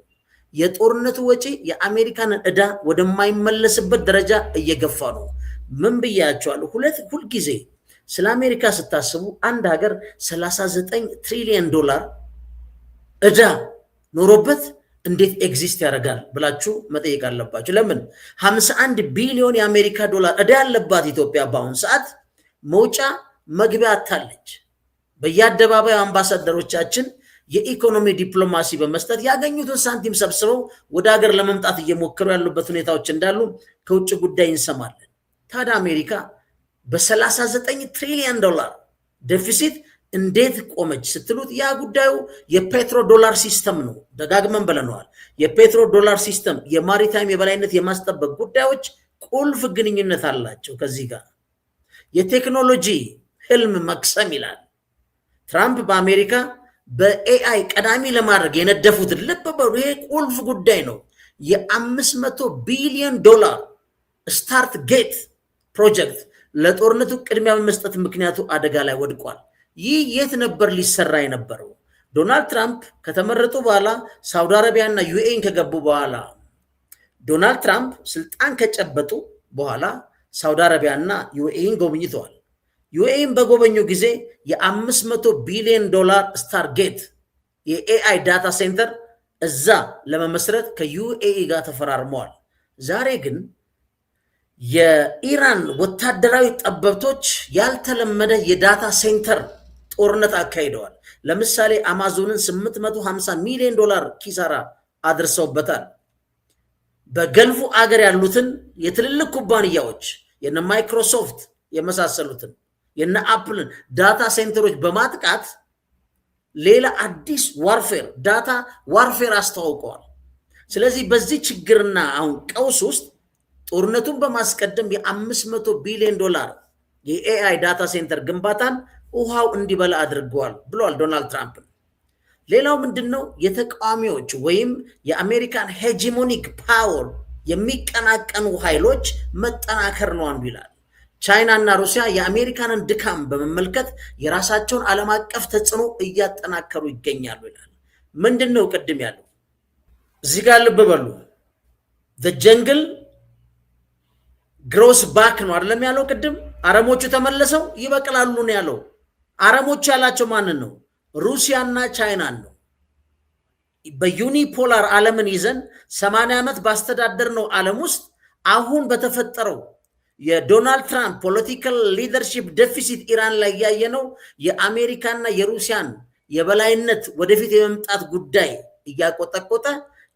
የጦርነቱ ወጪ የአሜሪካንን ዕዳ ወደማይመለስበት ደረጃ እየገፋ ነው። ምን ብያቸዋለሁ? ሁልጊዜ ስለ አሜሪካ ስታስቡ አንድ ሀገር 39 ትሪሊየን ዶላር ዕዳ ኖሮበት እንዴት ኤግዚስት ያደርጋል ብላችሁ መጠየቅ አለባችሁ። ለምን 51 ቢሊዮን የአሜሪካ ዶላር ዕዳ ያለባት ኢትዮጵያ በአሁኑ ሰዓት መውጫ መግቢያ አታለች። በየአደባባዩ አምባሳደሮቻችን የኢኮኖሚ ዲፕሎማሲ በመስጠት ያገኙትን ሳንቲም ሰብስበው ወደ ሀገር ለመምጣት እየሞከሩ ያሉበት ሁኔታዎች እንዳሉ ከውጭ ጉዳይ እንሰማለን። ታዲያ አሜሪካ በ39 ትሪሊየን ዶላር ዴፊሲት እንዴት ቆመች ስትሉት ያ ጉዳዩ የፔትሮ ዶላር ሲስተም ነው። ደጋግመን ብለነዋል። የፔትሮ ዶላር ሲስተም የማሪታይም የበላይነት የማስጠበቅ ጉዳዮች ቁልፍ ግንኙነት አላቸው ከዚህ ጋር። የቴክኖሎጂ ህልም መክሰም ይላል ትራምፕ በአሜሪካ በኤአይ ቀዳሚ ለማድረግ የነደፉትን ልብ በሉ። ይሄ ቁልፍ ጉዳይ ነው። የ500 ቢሊዮን ዶላር ስታርት ጌት ፕሮጀክት ለጦርነቱ ቅድሚያ በመስጠት ምክንያቱ አደጋ ላይ ወድቋል። ይህ የት ነበር ሊሰራ የነበረው? ዶናልድ ትራምፕ ከተመረጡ በኋላ ሳውዲ አረቢያና ዩኤኢን ከገቡ በኋላ ዶናልድ ትራምፕ ስልጣን ከጨበጡ በኋላ ሳውዲ አረቢያና ዩኤኢን ጎብኝተዋል። ዩኤኢን በጎበኙ ጊዜ የ500 ቢሊዮን ዶላር ስታርጌት የኤአይ ዳታ ሴንተር እዛ ለመመስረት ከዩኤኢ ጋር ተፈራርመዋል። ዛሬ ግን የኢራን ወታደራዊ ጠበብቶች ያልተለመደ የዳታ ሴንተር ጦርነት አካሂደዋል። ለምሳሌ አማዞንን 850 ሚሊዮን ዶላር ኪሳራ አድርሰውበታል። በገልፉ አገር ያሉትን የትልልቅ ኩባንያዎች የነ ማይክሮሶፍት የመሳሰሉትን የነ አፕልን ዳታ ሴንተሮች በማጥቃት ሌላ አዲስ ዋርፌር ዳታ ዋርፌር አስተዋውቀዋል። ስለዚህ በዚህ ችግርና አሁን ቀውስ ውስጥ ጦርነቱን በማስቀደም የ500 ቢሊዮን ዶላር የኤአይ ዳታ ሴንተር ግንባታን ውሃው እንዲበላ አድርገዋል ብለዋል ዶናልድ ትራምፕ። ሌላው ምንድነው? የተቃዋሚዎች ወይም የአሜሪካን ሄጂሞኒክ ፓወር የሚቀናቀኑ ኃይሎች መጠናከር ነው አንዱ ይላል። ቻይና እና ሩሲያ የአሜሪካንን ድካም በመመልከት የራሳቸውን ዓለም አቀፍ ተጽዕኖ እያጠናከሩ ይገኛሉ ይላል። ምንድነው ቅድም ያለው? እዚህ ጋር ልብ በሉ። the jungle grows back ነው አይደለም ያለው ቅድም። አረሞቹ ተመለሰው ይበቅላሉ ነው ያለው። አረሞቹ ያላቸው ማንን ነው? ሩሲያና ቻይናን ነው። በዩኒፖላር ዓለምን ይዘን 80 ዓመት ባስተዳደርነው ዓለም ውስጥ አሁን በተፈጠረው የዶናልድ ትራምፕ ፖለቲካል ሊደርሺፕ ዴፊሲት ኢራን ላይ ያየነው የአሜሪካና የሩሲያን የበላይነት ወደፊት የመምጣት ጉዳይ እያቆጠቆጠ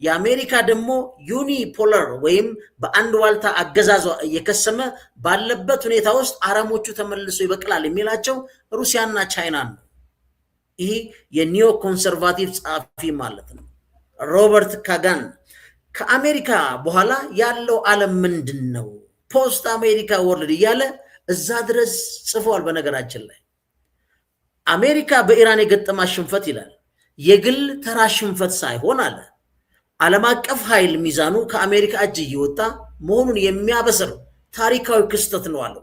የአሜሪካ ደግሞ ዩኒፖላር ወይም በአንድ ዋልታ አገዛዟ እየከሰመ ባለበት ሁኔታ ውስጥ አረሞቹ ተመልሶ ይበቅላል የሚላቸው ሩሲያና ቻይና ነው። ይህ የኒዮ ኮንሰርቫቲቭ ጸሐፊ ማለት ነው ሮበርት ካጋን። ከአሜሪካ በኋላ ያለው ዓለም ምንድን ነው? ፖስት አሜሪካ ወርልድ እያለ እዛ ድረስ ጽፏል። በነገራችን ላይ አሜሪካ በኢራን የገጠማት ሽንፈት ይላል የግል ተራ ሽንፈት ሳይሆን አለ ዓለም አቀፍ ኃይል ሚዛኑ ከአሜሪካ እጅ እየወጣ መሆኑን የሚያበስር ታሪካዊ ክስተት ነው አለው።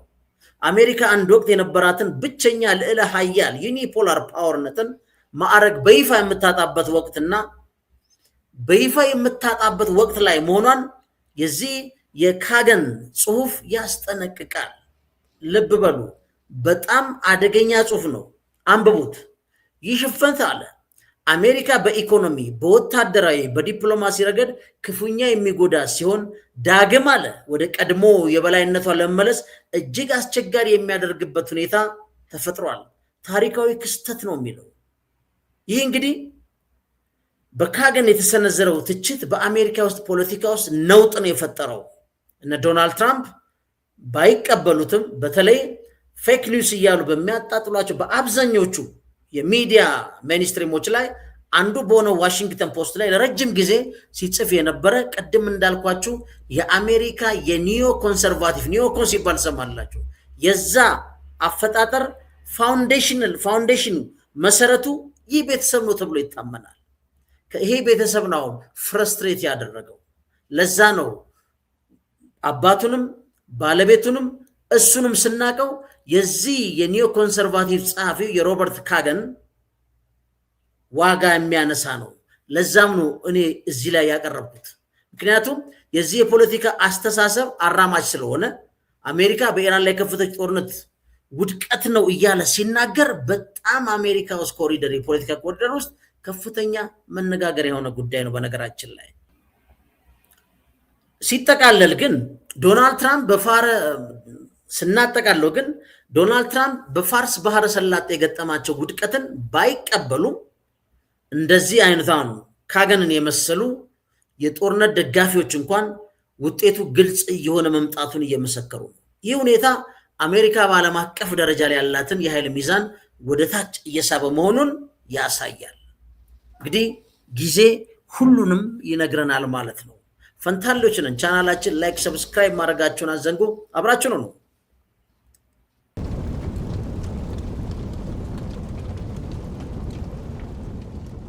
አሜሪካ አንድ ወቅት የነበራትን ብቸኛ ልዕለ ኃያል ዩኒፖላር ፓወርነትን ማዕረግ በይፋ የምታጣበት ወቅትና በይፋ የምታጣበት ወቅት ላይ መሆኗን የዚህ የካገን ጽሑፍ ያስጠነቅቃል። ልብ በሉ፣ በጣም አደገኛ ጽሑፍ ነው፣ አንብቡት። ይህ ሽንፈት አለ አሜሪካ በኢኮኖሚ በወታደራዊ በዲፕሎማሲ ረገድ ክፉኛ የሚጎዳ ሲሆን ዳግም አለ ወደ ቀድሞ የበላይነቷ ለመመለስ እጅግ አስቸጋሪ የሚያደርግበት ሁኔታ ተፈጥሯል። ታሪካዊ ክስተት ነው የሚለው። ይህ እንግዲህ በካገን የተሰነዘረው ትችት በአሜሪካ ውስጥ ፖለቲካ ውስጥ ነውጥ ነው የፈጠረው። እነ ዶናልድ ትራምፕ ባይቀበሉትም በተለይ ፌክ ኒውስ እያሉ በሚያጣጥሏቸው በአብዛኞቹ የሚዲያ ሜንስትሪሞች ላይ አንዱ በሆነው ዋሽንግተን ፖስት ላይ ለረጅም ጊዜ ሲጽፍ የነበረ ቅድም እንዳልኳችሁ የአሜሪካ የኒዮ ኮንሰርቫቲቭ ኒዮ ኮን ሲባል ሰማላችሁ። የዛ አፈጣጠር ፋውንዴሽኑ መሰረቱ ይህ ቤተሰብ ነው ተብሎ ይታመናል። ይሄ ቤተሰብ ነው ፍረስትሬት ያደረገው። ለዛ ነው አባቱንም ባለቤቱንም እሱንም ስናቀው የዚህ የኒዮ ኮንሰርቫቲቭ ጸሐፊው የሮበርት ካገን ዋጋ የሚያነሳ ነው። ለዛም ነው እኔ እዚህ ላይ ያቀረብኩት። ምክንያቱም የዚህ የፖለቲካ አስተሳሰብ አራማጅ ስለሆነ አሜሪካ በኢራን ላይ ከፈተች ጦርነት ውድቀት ነው እያለ ሲናገር በጣም አሜሪካ ውስጥ ኮሪደር የፖለቲካ ኮሪደር ውስጥ ከፍተኛ መነጋገር የሆነ ጉዳይ ነው። በነገራችን ላይ ሲጠቃለል ግን ዶናልድ ትራምፕ ስናጠቃለው ግን ዶናልድ ትራምፕ በፋርስ ባህረ ሰላጤ የገጠማቸው ውድቀትን ባይቀበሉም እንደዚህ አይነታውን ካገንን የመሰሉ የጦርነት ደጋፊዎች እንኳን ውጤቱ ግልጽ የሆነ መምጣቱን እየመሰከሩ ነው። ይህ ሁኔታ አሜሪካ በዓለም አቀፍ ደረጃ ላይ ያላትን የኃይል ሚዛን ወደ ታች እየሳበ መሆኑን ያሳያል። እንግዲህ ጊዜ ሁሉንም ይነግረናል ማለት ነው። ፈንታሌዎች ነን። ቻናላችን ላይክ፣ ሰብስክራይብ ማድረጋችሁን አዘንጉ። አብራችሁ ነው።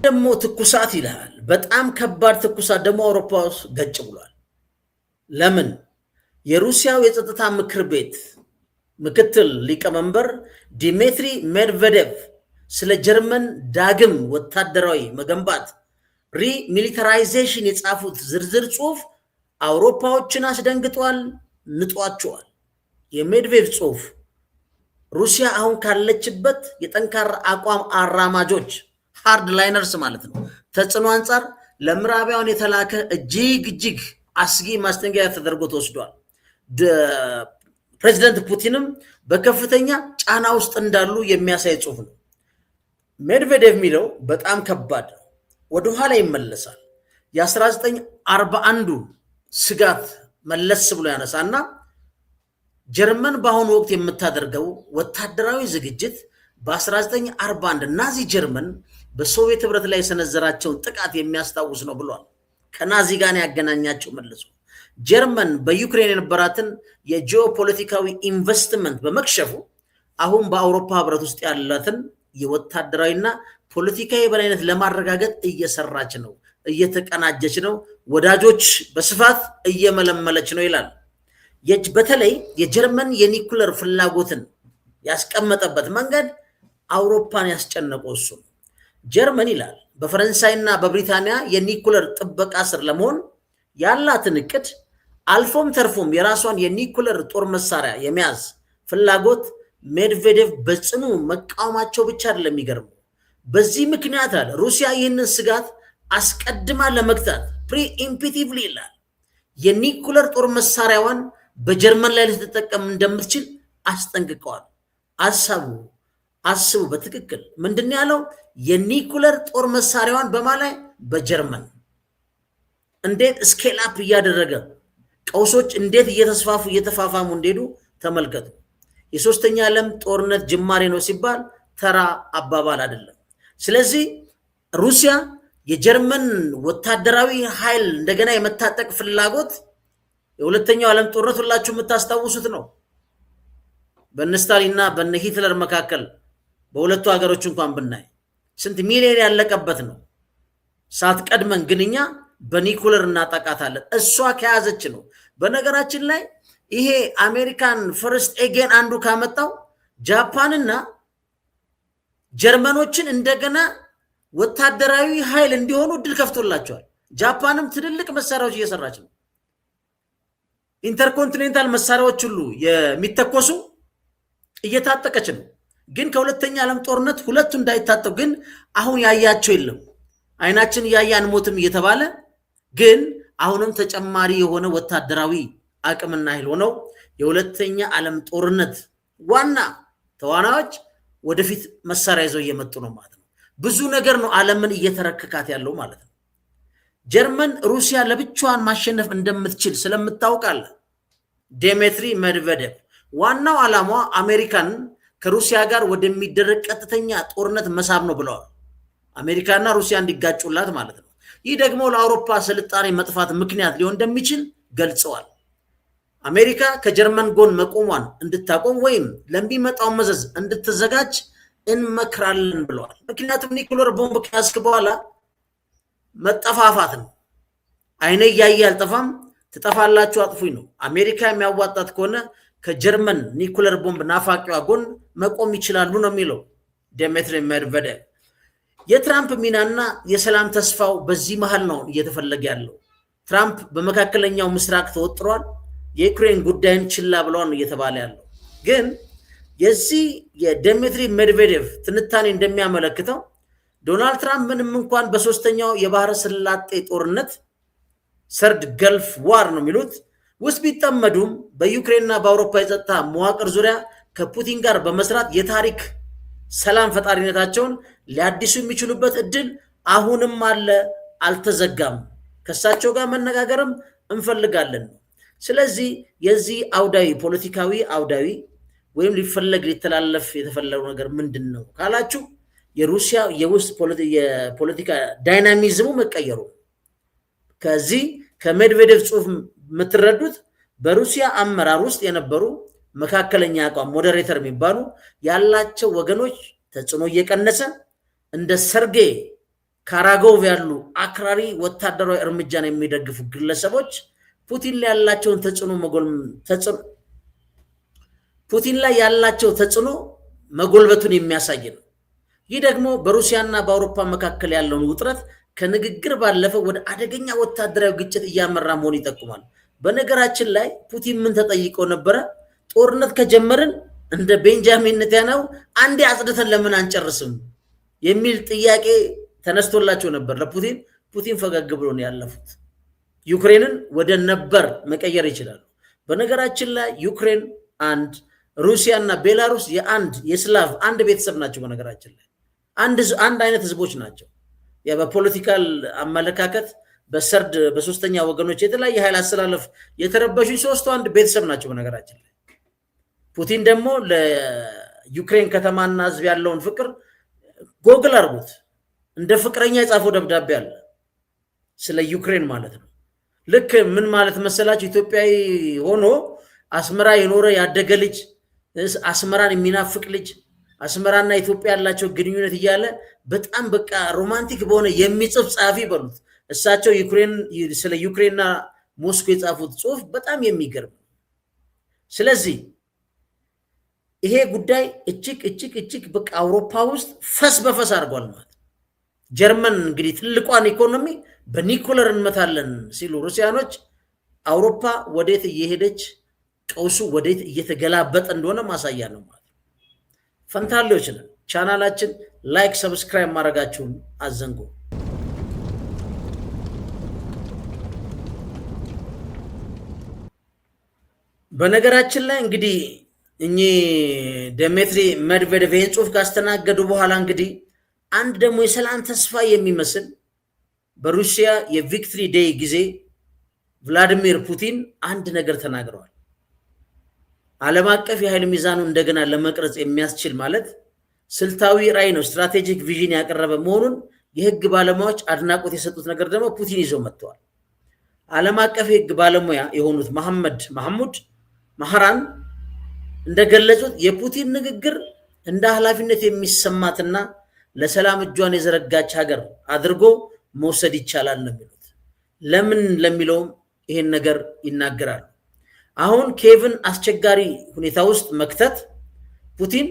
ደግሞ ትኩሳት ይላል። በጣም ከባድ ትኩሳት ደግሞ አውሮፓ ውስጥ ገጭ ብሏል። ለምን? የሩሲያው የጸጥታ ምክር ቤት ምክትል ሊቀመንበር ዲሚትሪ ሜድቬዴቭ ስለ ጀርመን ዳግም ወታደራዊ መገንባት ሪሚሊታራይዜሽን የጻፉት ዝርዝር ጽሑፍ አውሮፓዎችን አስደንግጧል፣ ንጧቸዋል። የሜድቬዴቭ ጽሑፍ ሩሲያ አሁን ካለችበት የጠንካራ አቋም አራማጆች ሃርድ ላይነርስ ማለት ነው ተጽዕኖ አንጻር ለምዕራባውያን የተላከ እጅግ አስጊ ማስጠንቀቂያ ተደርጎ ተወስዷል። ፕሬዚደንት ፑቲንም በከፍተኛ ጫና ውስጥ እንዳሉ የሚያሳይ ጽሑፍ ነው። ሜድቬዴቭ የሚለው በጣም ከባድ ነው። ወደኋላ ይመለሳል። የ1941 ስጋት መለስ ብሎ ያነሳና ጀርመን በአሁኑ ወቅት የምታደርገው ወታደራዊ ዝግጅት በ1941 ናዚ ጀርመን በሶቪየት ህብረት ላይ የሰነዘራቸውን ጥቃት የሚያስታውስ ነው ብሏል። ከናዚ ጋር ያገናኛቸው መልሶ ጀርመን በዩክሬን የነበራትን የጂኦፖለቲካዊ ኢንቨስትመንት በመክሸፉ አሁን በአውሮፓ ህብረት ውስጥ ያላትን የወታደራዊና ፖለቲካዊ የበላይነት ለማረጋገጥ እየሰራች ነው፣ እየተቀናጀች ነው፣ ወዳጆች በስፋት እየመለመለች ነው ይላል። በተለይ የጀርመን የኒኩለር ፍላጎትን ያስቀመጠበት መንገድ አውሮፓን ያስጨነቀው እሱ ነው። ጀርመን ይላል በፈረንሳይና በብሪታንያ የኒኩለር ጥበቃ ስር ለመሆን ያላትን እቅድ አልፎም ተርፎም የራሷን የኒኩለር ጦር መሳሪያ የመያዝ ፍላጎት ሜድቬዴቭ በጽኑ መቃወማቸው ብቻ አይደለም የሚገርመው። በዚህ ምክንያት አለ ሩሲያ ይህንን ስጋት አስቀድማ ለመግታት ፕሪኢምፒቲቭሊ ይላል የኒኩለር ጦር መሳሪያዋን በጀርመን ላይ ልትጠቀም እንደምትችል አስጠንቅቀዋል። አስቡ በትክክል ምንድን ያለው የኒኩለር ጦር መሳሪያዋን በማላይ በጀርመን እንዴት ስኬል አፕ እያደረገ ቀውሶች እንዴት እየተፋፋሙ እንደሄዱ ተመልከቱ። የሶስተኛ ዓለም ጦርነት ጅማሬ ነው ሲባል ተራ አባባል አይደለም። ስለዚህ ሩሲያ የጀርመን ወታደራዊ ኃይል እንደገና የመታጠቅ ፍላጎት የሁለተኛው ዓለም ጦርነት ሁላችሁ የምታስታውሱት ነው። በነስታሊንና በነሂትለር መካከል በሁለቱ ሀገሮች እንኳን ብናይ ስንት ሚሊዮን ያለቀበት ነው። ሳትቀድመን ግንኛ በኒኩለር እናጠቃታለን። እሷ ከያዘች ነው። በነገራችን ላይ ይሄ አሜሪካን ፈርስት ኤጌን አንዱ ካመጣው ጃፓንና ጀርመኖችን እንደገና ወታደራዊ ኃይል እንዲሆኑ እድል ከፍቶላቸዋል። ጃፓንም ትልልቅ መሳሪያዎች እየሰራች ነው። ኢንተርኮንቲኔንታል መሳሪያዎች ሁሉ የሚተኮሱ እየታጠቀች ነው። ግን ከሁለተኛ ዓለም ጦርነት ሁለቱ እንዳይታጠቁ ግን አሁን ያያቸው የለም። አይናችን እያየ አንሞትም እየተባለ ግን አሁንም ተጨማሪ የሆነ ወታደራዊ አቅምና ኃይል ሆነው የሁለተኛ ዓለም ጦርነት ዋና ተዋናዮች ወደፊት መሳሪያ ይዘው እየመጡ ነው ማለት ነው። ብዙ ነገር ነው ዓለምን እየተረከካት ያለው ማለት ነው። ጀርመን ሩሲያ ለብቻዋን ማሸነፍ እንደምትችል ስለምታውቃለ ዲሚትሪ ሜድቬዴቭ ዋናው ዓላማዋ አሜሪካን ከሩሲያ ጋር ወደሚደረግ ቀጥተኛ ጦርነት መሳብ ነው ብለዋል። አሜሪካና ሩሲያ እንዲጋጩላት ማለት ነው። ይህ ደግሞ ለአውሮፓ ስልጣኔ መጥፋት ምክንያት ሊሆን እንደሚችል ገልጸዋል። አሜሪካ ከጀርመን ጎን መቆሟን እንድታቆም ወይም ለሚመጣው መዘዝ እንድትዘጋጅ እንመክራለን ብለዋል። ምክንያቱም ኒኩለር ቦምብ ከያዝክ በኋላ መጠፋፋት ነው። አይነ እያየ አልጠፋም፣ ትጠፋላችሁ አጥፉኝ ነው። አሜሪካ የሚያዋጣት ከሆነ ከጀርመን ኒኩለር ቦምብ ናፋቂዋ ጎን መቆም ይችላሉ ነው የሚለው ዲሚትሪ ሜድቬዴቭ። የትራምፕ ሚናና የሰላም ተስፋው በዚህ መሃል ነው እየተፈለገ ያለው። ትራምፕ በመካከለኛው ምስራቅ ተወጥሯል። የዩክሬን ጉዳይን ችላ ብለዋል እየተባለ ያለው ግን የዚህ የዲሚትሪ ሜድቬዴቭ ትንታኔ እንደሚያመለክተው ዶናልድ ትራምፕ ምንም እንኳን በሶስተኛው የባህረ ሰላጤ ጦርነት ሰርድ ገልፍ ዋር ነው የሚሉት ውስጥ ቢጠመዱም በዩክሬንና በአውሮፓ የጸጥታ መዋቅር ዙሪያ ከፑቲን ጋር በመስራት የታሪክ ሰላም ፈጣሪነታቸውን ሊያድሱ የሚችሉበት እድል አሁንም አለ፣ አልተዘጋም። ከሳቸው ጋር መነጋገርም እንፈልጋለን። ስለዚህ የዚህ አውዳዊ ፖለቲካዊ አውዳዊ ወይም ሊፈለግ ሊተላለፍ የተፈለገው ነገር ምንድን ነው ካላችሁ የሩሲያ የውስጥ የፖለቲካ ዳይናሚዝሙ መቀየሩ ከዚህ ከሜድቬዴቭ ጽሑፍ የምትረዱት በሩሲያ አመራር ውስጥ የነበሩ መካከለኛ አቋም ሞዴሬተር የሚባሉ ያላቸው ወገኖች ተጽዕኖ እየቀነሰ እንደ ሰርጌይ ካራጎቭ ያሉ አክራሪ ወታደራዊ እርምጃን የሚደግፉ ግለሰቦች ፑቲን ላይ ያላቸውን ፑቲን ላይ ያላቸው ተጽዕኖ መጎልበቱን የሚያሳይ ነው። ይህ ደግሞ በሩሲያና በአውሮፓ መካከል ያለውን ውጥረት ከንግግር ባለፈ ወደ አደገኛ ወታደራዊ ግጭት እያመራ መሆኑ ይጠቁማል። በነገራችን ላይ ፑቲን ምን ተጠይቀው ነበረ? ጦርነት ከጀመርን እንደ ቤንጃሚን ኔታንያሁ አንዴ አጽድተን ለምን አንጨርስም የሚል ጥያቄ ተነስቶላቸው ነበር ለፑቲን። ፑቲን ፈገግ ብሎ ነው ያለፉት። ዩክሬንን ወደ ነበር መቀየር ይችላሉ። በነገራችን ላይ ዩክሬን አንድ፣ ሩሲያና ቤላሩስ የስላቭ አንድ ቤተሰብ ናቸው። በነገራችን ላይ አንድ አይነት ህዝቦች ናቸው። በፖለቲካል አመለካከት በሶስተኛ ወገኖች የተለያየ ኃይል አስተላለፍ የተረበሹ ሶስቱ አንድ ቤተሰብ ናቸው። በነገራችን ላይ ፑቲን ደግሞ ለዩክሬን ከተማና ህዝብ ያለውን ፍቅር ጎግል አርጉት። እንደ ፍቅረኛ የጻፈው ደብዳቤ አለ ስለ ዩክሬን ማለት ነው። ልክ ምን ማለት መሰላችሁ? ኢትዮጵያዊ ሆኖ አስመራ የኖረ ያደገ ልጅ፣ አስመራን የሚናፍቅ ልጅ፣ አስመራና ኢትዮጵያ ያላቸው ግንኙነት እያለ በጣም በቃ ሮማንቲክ በሆነ የሚጽፍ ጸሐፊ በሉት። እሳቸው ስለ ዩክሬንና ሞስኮ የጻፉት ጽሁፍ በጣም የሚገርም። ስለዚህ ይሄ ጉዳይ እጅግ በቃ አውሮፓ ውስጥ ፈስ በፈስ አድርጓል ማለት። ጀርመን እንግዲህ ትልቋን ኢኮኖሚ በኒኩለር እንመታለን ሲሉ ሩሲያኖች፣ አውሮፓ ወዴት እየሄደች ቀውሱ ወዴት እየተገላበጠ እንደሆነ ማሳያ ነው ማለት። ፈንታሌዎች ነን። ቻናላችን ላይክ፣ ሰብስክራይብ ማድረጋችሁን አዘንጉ። በነገራችን ላይ እንግዲህ እኚህ ዲሚትሪ ሜድቬዴቭ ይህን ጽሁፍ ካስተናገዱ በኋላ እንግዲህ አንድ ደግሞ የሰላም ተስፋ የሚመስል በሩሲያ የቪክትሪ ዴይ ጊዜ ቭላዲሚር ፑቲን አንድ ነገር ተናግረዋል። ዓለም አቀፍ የኃይል ሚዛኑ እንደገና ለመቅረጽ የሚያስችል ማለት ስልታዊ ራዕይ ነው፣ ስትራቴጂክ ቪዥን ያቀረበ መሆኑን የህግ ባለሙያዎች አድናቆት የሰጡት ነገር ደግሞ ፑቲን ይዘው መጥተዋል። ዓለም አቀፍ የህግ ባለሙያ የሆኑት ማህሙድ ማህራን እንደገለጹት የፑቲን ንግግር እንደ ኃላፊነት የሚሰማትና ለሰላም እጇን የዘረጋች ሀገር አድርጎ መውሰድ ይቻላል ነው የሚሉት። ለምን ለሚለውም ይሄን ነገር ይናገራሉ። አሁን ኬቭን አስቸጋሪ ሁኔታ ውስጥ መክተት ፑቲን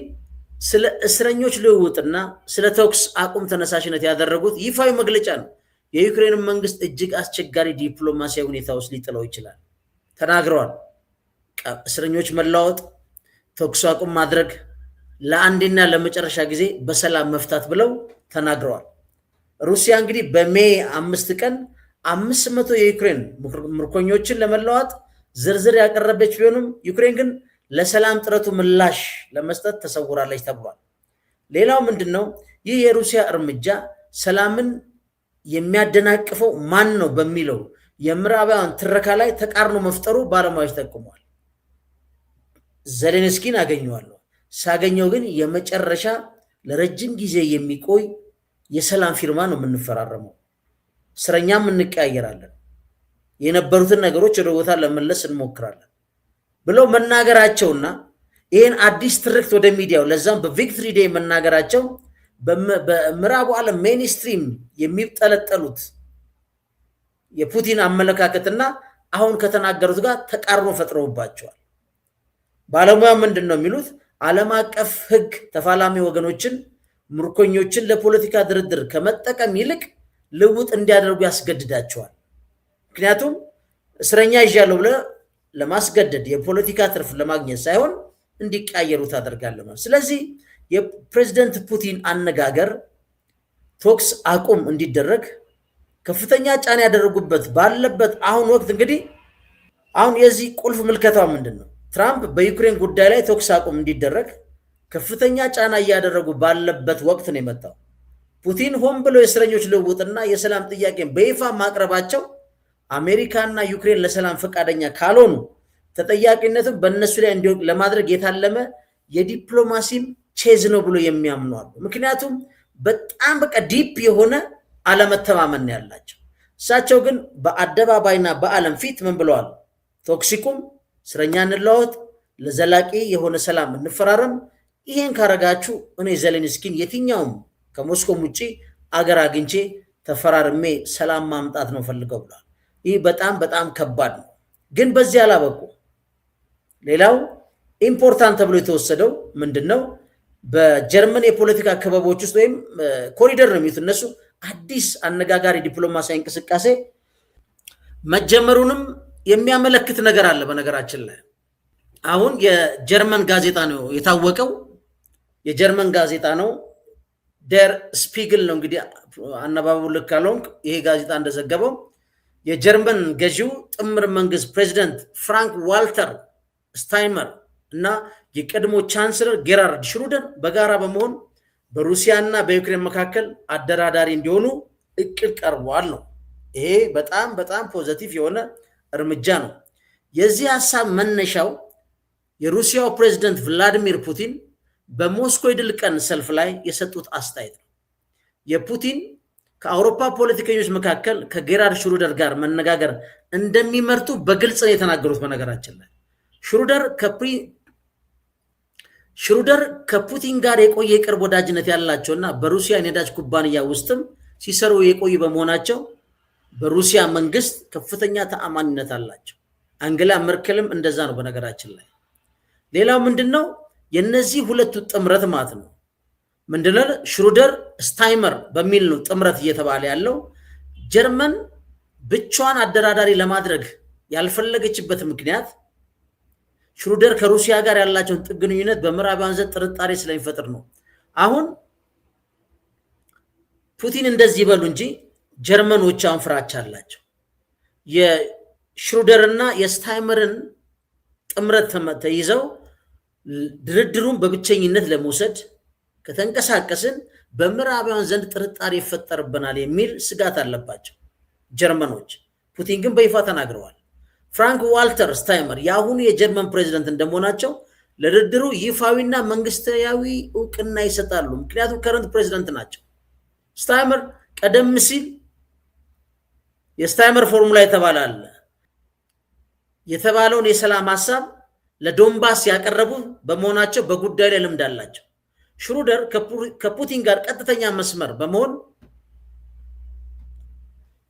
ስለ እስረኞች ልውውጥና ስለ ተኩስ አቁም ተነሳሽነት ያደረጉት ይፋዊ መግለጫ ነው። የዩክሬን መንግስት እጅግ አስቸጋሪ ዲፕሎማሲያዊ ሁኔታ ውስጥ ሊጥለው ይችላል ተናግረዋል። እስረኞች መለዋወጥ፣ ተኩስ አቁም ማድረግ፣ ለአንዴና ለመጨረሻ ጊዜ በሰላም መፍታት ብለው ተናግረዋል። ሩሲያ እንግዲህ በሜይ 5 ቀን 500 የዩክሬን ምርኮኞችን ለመለዋወጥ ዝርዝር ያቀረበች ቢሆንም ዩክሬን ግን ለሰላም ጥረቱ ምላሽ ለመስጠት ተሰውራለች ተብሏል። ሌላው ምንድነው? ይህ የሩሲያ እርምጃ ሰላምን የሚያደናቅፈው ማን ነው በሚለው የምዕራባውያን ትረካ ላይ ተቃርኖ መፍጠሩ ባለሙያዎች ጠቁመዋል። ዜሌንስኪን አገኘዋለሁ፣ ሳገኘው ግን የመጨረሻ ለረጅም ጊዜ የሚቆይ የሰላም ፊርማ ነው የምንፈራረመው፣ እስረኛም እንቀያየራለን፣ የነበሩትን ነገሮች ወደ ቦታ ለመመለስ እንሞክራለን ብለው መናገራቸውና ይህን አዲስ ትርክት ወደ ሚዲያው ለዛም በቪክትሪ ዴይ መናገራቸው በምዕራቡ ዓለም ሜንስትሪም የሚጠለጠሉት የፑቲን አመለካከትና አሁን ከተናገሩት ጋር ተቃርኖ ፈጥረውባቸዋል። ባለሙያ ምንድን ነው የሚሉት? ዓለም አቀፍ ሕግ ተፋላሚ ወገኖችን ምርኮኞችን ለፖለቲካ ድርድር ከመጠቀም ይልቅ ልውጥ እንዲያደርጉ ያስገድዳቸዋል። ምክንያቱም እስረኛ ይዣለሁ ብለህ ለማስገደድ የፖለቲካ ትርፍ ለማግኘት ሳይሆን እንዲቀያየሩ ታደርጋለህ። ስለዚህ የፕሬዝደንት ፑቲን አነጋገር ተኩስ አቁም እንዲደረግ ከፍተኛ ጫና ያደረጉበት ባለበት አሁን ወቅት እንግዲህ አሁን የዚህ ቁልፍ ምልከታው ምንድን ነው? ትራምፕ በዩክሬን ጉዳይ ላይ ተኩስ አቁም እንዲደረግ ከፍተኛ ጫና እያደረጉ ባለበት ወቅት ነው የመጣው። ፑቲን ሆን ብለው የእስረኞች ልውውጥና የሰላም ጥያቄን በይፋ ማቅረባቸው አሜሪካና ዩክሬን ለሰላም ፈቃደኛ ካልሆኑ ተጠያቂነትን በእነሱ ላይ እንዲወቅ ለማድረግ የታለመ የዲፕሎማሲም ቼዝ ነው ብሎ የሚያምኑ አሉ። ምክንያቱም በጣም በቃ ዲፕ የሆነ አለመተማመን ያላቸው እሳቸው ግን በአደባባይና በዓለም ፊት ምን ብለዋል? ተኩስ ይቁም፣ እስረኛ እንለዋወጥ፣ ለዘላቂ የሆነ ሰላም እንፈራረም። ይሄን ካረጋችሁ እኔ ዜሌንስኪን የትኛውም ከሞስኮም ውጪ አገር አግኝቼ ተፈራርሜ ሰላም ማምጣት ነው ፈልገው ብሏል። ይህ በጣም ከባድ ነው። ግን በዚህ አላበቁ። ሌላው ኢምፖርታንት ተብሎ የተወሰደው ምንድነው? በጀርመን የፖለቲካ ክበቦች ውስጥ ወይም ኮሪደር ነው የሚሉት እነሱ አዲስ አነጋጋሪ ዲፕሎማሲያዊ እንቅስቃሴ መጀመሩንም የሚያመለክት ነገር አለ። በነገራችን ላይ አሁን የጀርመን ጋዜጣ ነው የታወቀው። የጀርመን ጋዜጣ ነው፣ ደር ስፒግል ነው እንግዲህ አነባበቡ ልክ ካልሆንክ ይሄ ጋዜጣ እንደዘገበው የጀርመን ገዢው ጥምር መንግስት ፕሬዚደንት ፍራንክ ዋልተር ስታይንመር እና የቀድሞ ቻንስለር ጌራርድ ሽሩደር በጋራ በመሆን በሩሲያና በዩክሬን መካከል አደራዳሪ እንዲሆኑ እቅድ ቀርቧል ነው። ይሄ በጣም በጣም ፖዚቲቭ የሆነ እርምጃ ነው። የዚህ ሐሳብ መነሻው የሩሲያው ፕሬዝዳንት ቭላዲሚር ፑቲን በሞስኮ የድል ቀን ሰልፍ ላይ የሰጡት አስተያየት ነው። የፑቲን ከአውሮፓ ፖለቲከኞች መካከል ከጌራርድ ሽሩደር ጋር መነጋገር እንደሚመርጡ በግልጽ ነው የተናገሩት። በነገራችን ላይ ሽሩደር ከፑቲን ጋር የቆየ የቅርብ ወዳጅነት ያላቸውና በሩሲያ የነዳጅ ኩባንያ ውስጥም ሲሰሩ የቆዩ በመሆናቸው በሩሲያ መንግስት ከፍተኛ ተአማኒነት አላቸው። አንጌላ መርከልም እንደዛ ነው። በነገራችን ላይ ሌላው ምንድነው የነዚህ ሁለቱ ጥምረት ማለት ነው ምንድነው ሽሩደር ስታይንመር በሚል ነው ጥምረት እየተባለ ያለው። ጀርመን ብቻዋን አደራዳሪ ለማድረግ ያልፈለገችበት ምክንያት ሽሩደር ከሩሲያ ጋር ያላቸውን ጥግንኙነት በምዕራባውያን ዘንድ ጥርጣሬ ስለሚፈጥር ነው። አሁን ፑቲን እንደዚህ ይበሉ እንጂ ጀርመኖች አሁን ፍራቻ አላቸው። የሽሩደርና የስታይንመርን ጥምረት ተይዘው ድርድሩን በብቸኝነት ለመውሰድ ከተንቀሳቀስን በምዕራባውያን ዘንድ ጥርጣሬ ይፈጠርብናል የሚል ስጋት አለባቸው ጀርመኖች። ፑቲን ግን በይፋ ተናግረዋል። ፍራንክ ዋልተር ስታይንመር የአሁኑ የጀርመን ፕሬዝዳንት እንደመሆናቸው ለድርድሩ ይፋዊና መንግስታዊ እውቅና ይሰጣሉ። ምክንያቱም ከረንት ፕሬዝዳንት ናቸው። ስታይንመር ቀደም ሲል የስታይንመር ፎርሙላ የተባለውን የሰላም ሐሳብ ለዶንባስ ያቀረቡ በመሆናቸው በጉዳዩ ላይ ልምድ አላቸው። ሽሩደር ከፑቲን ጋር ቀጥተኛ መስመር በመሆን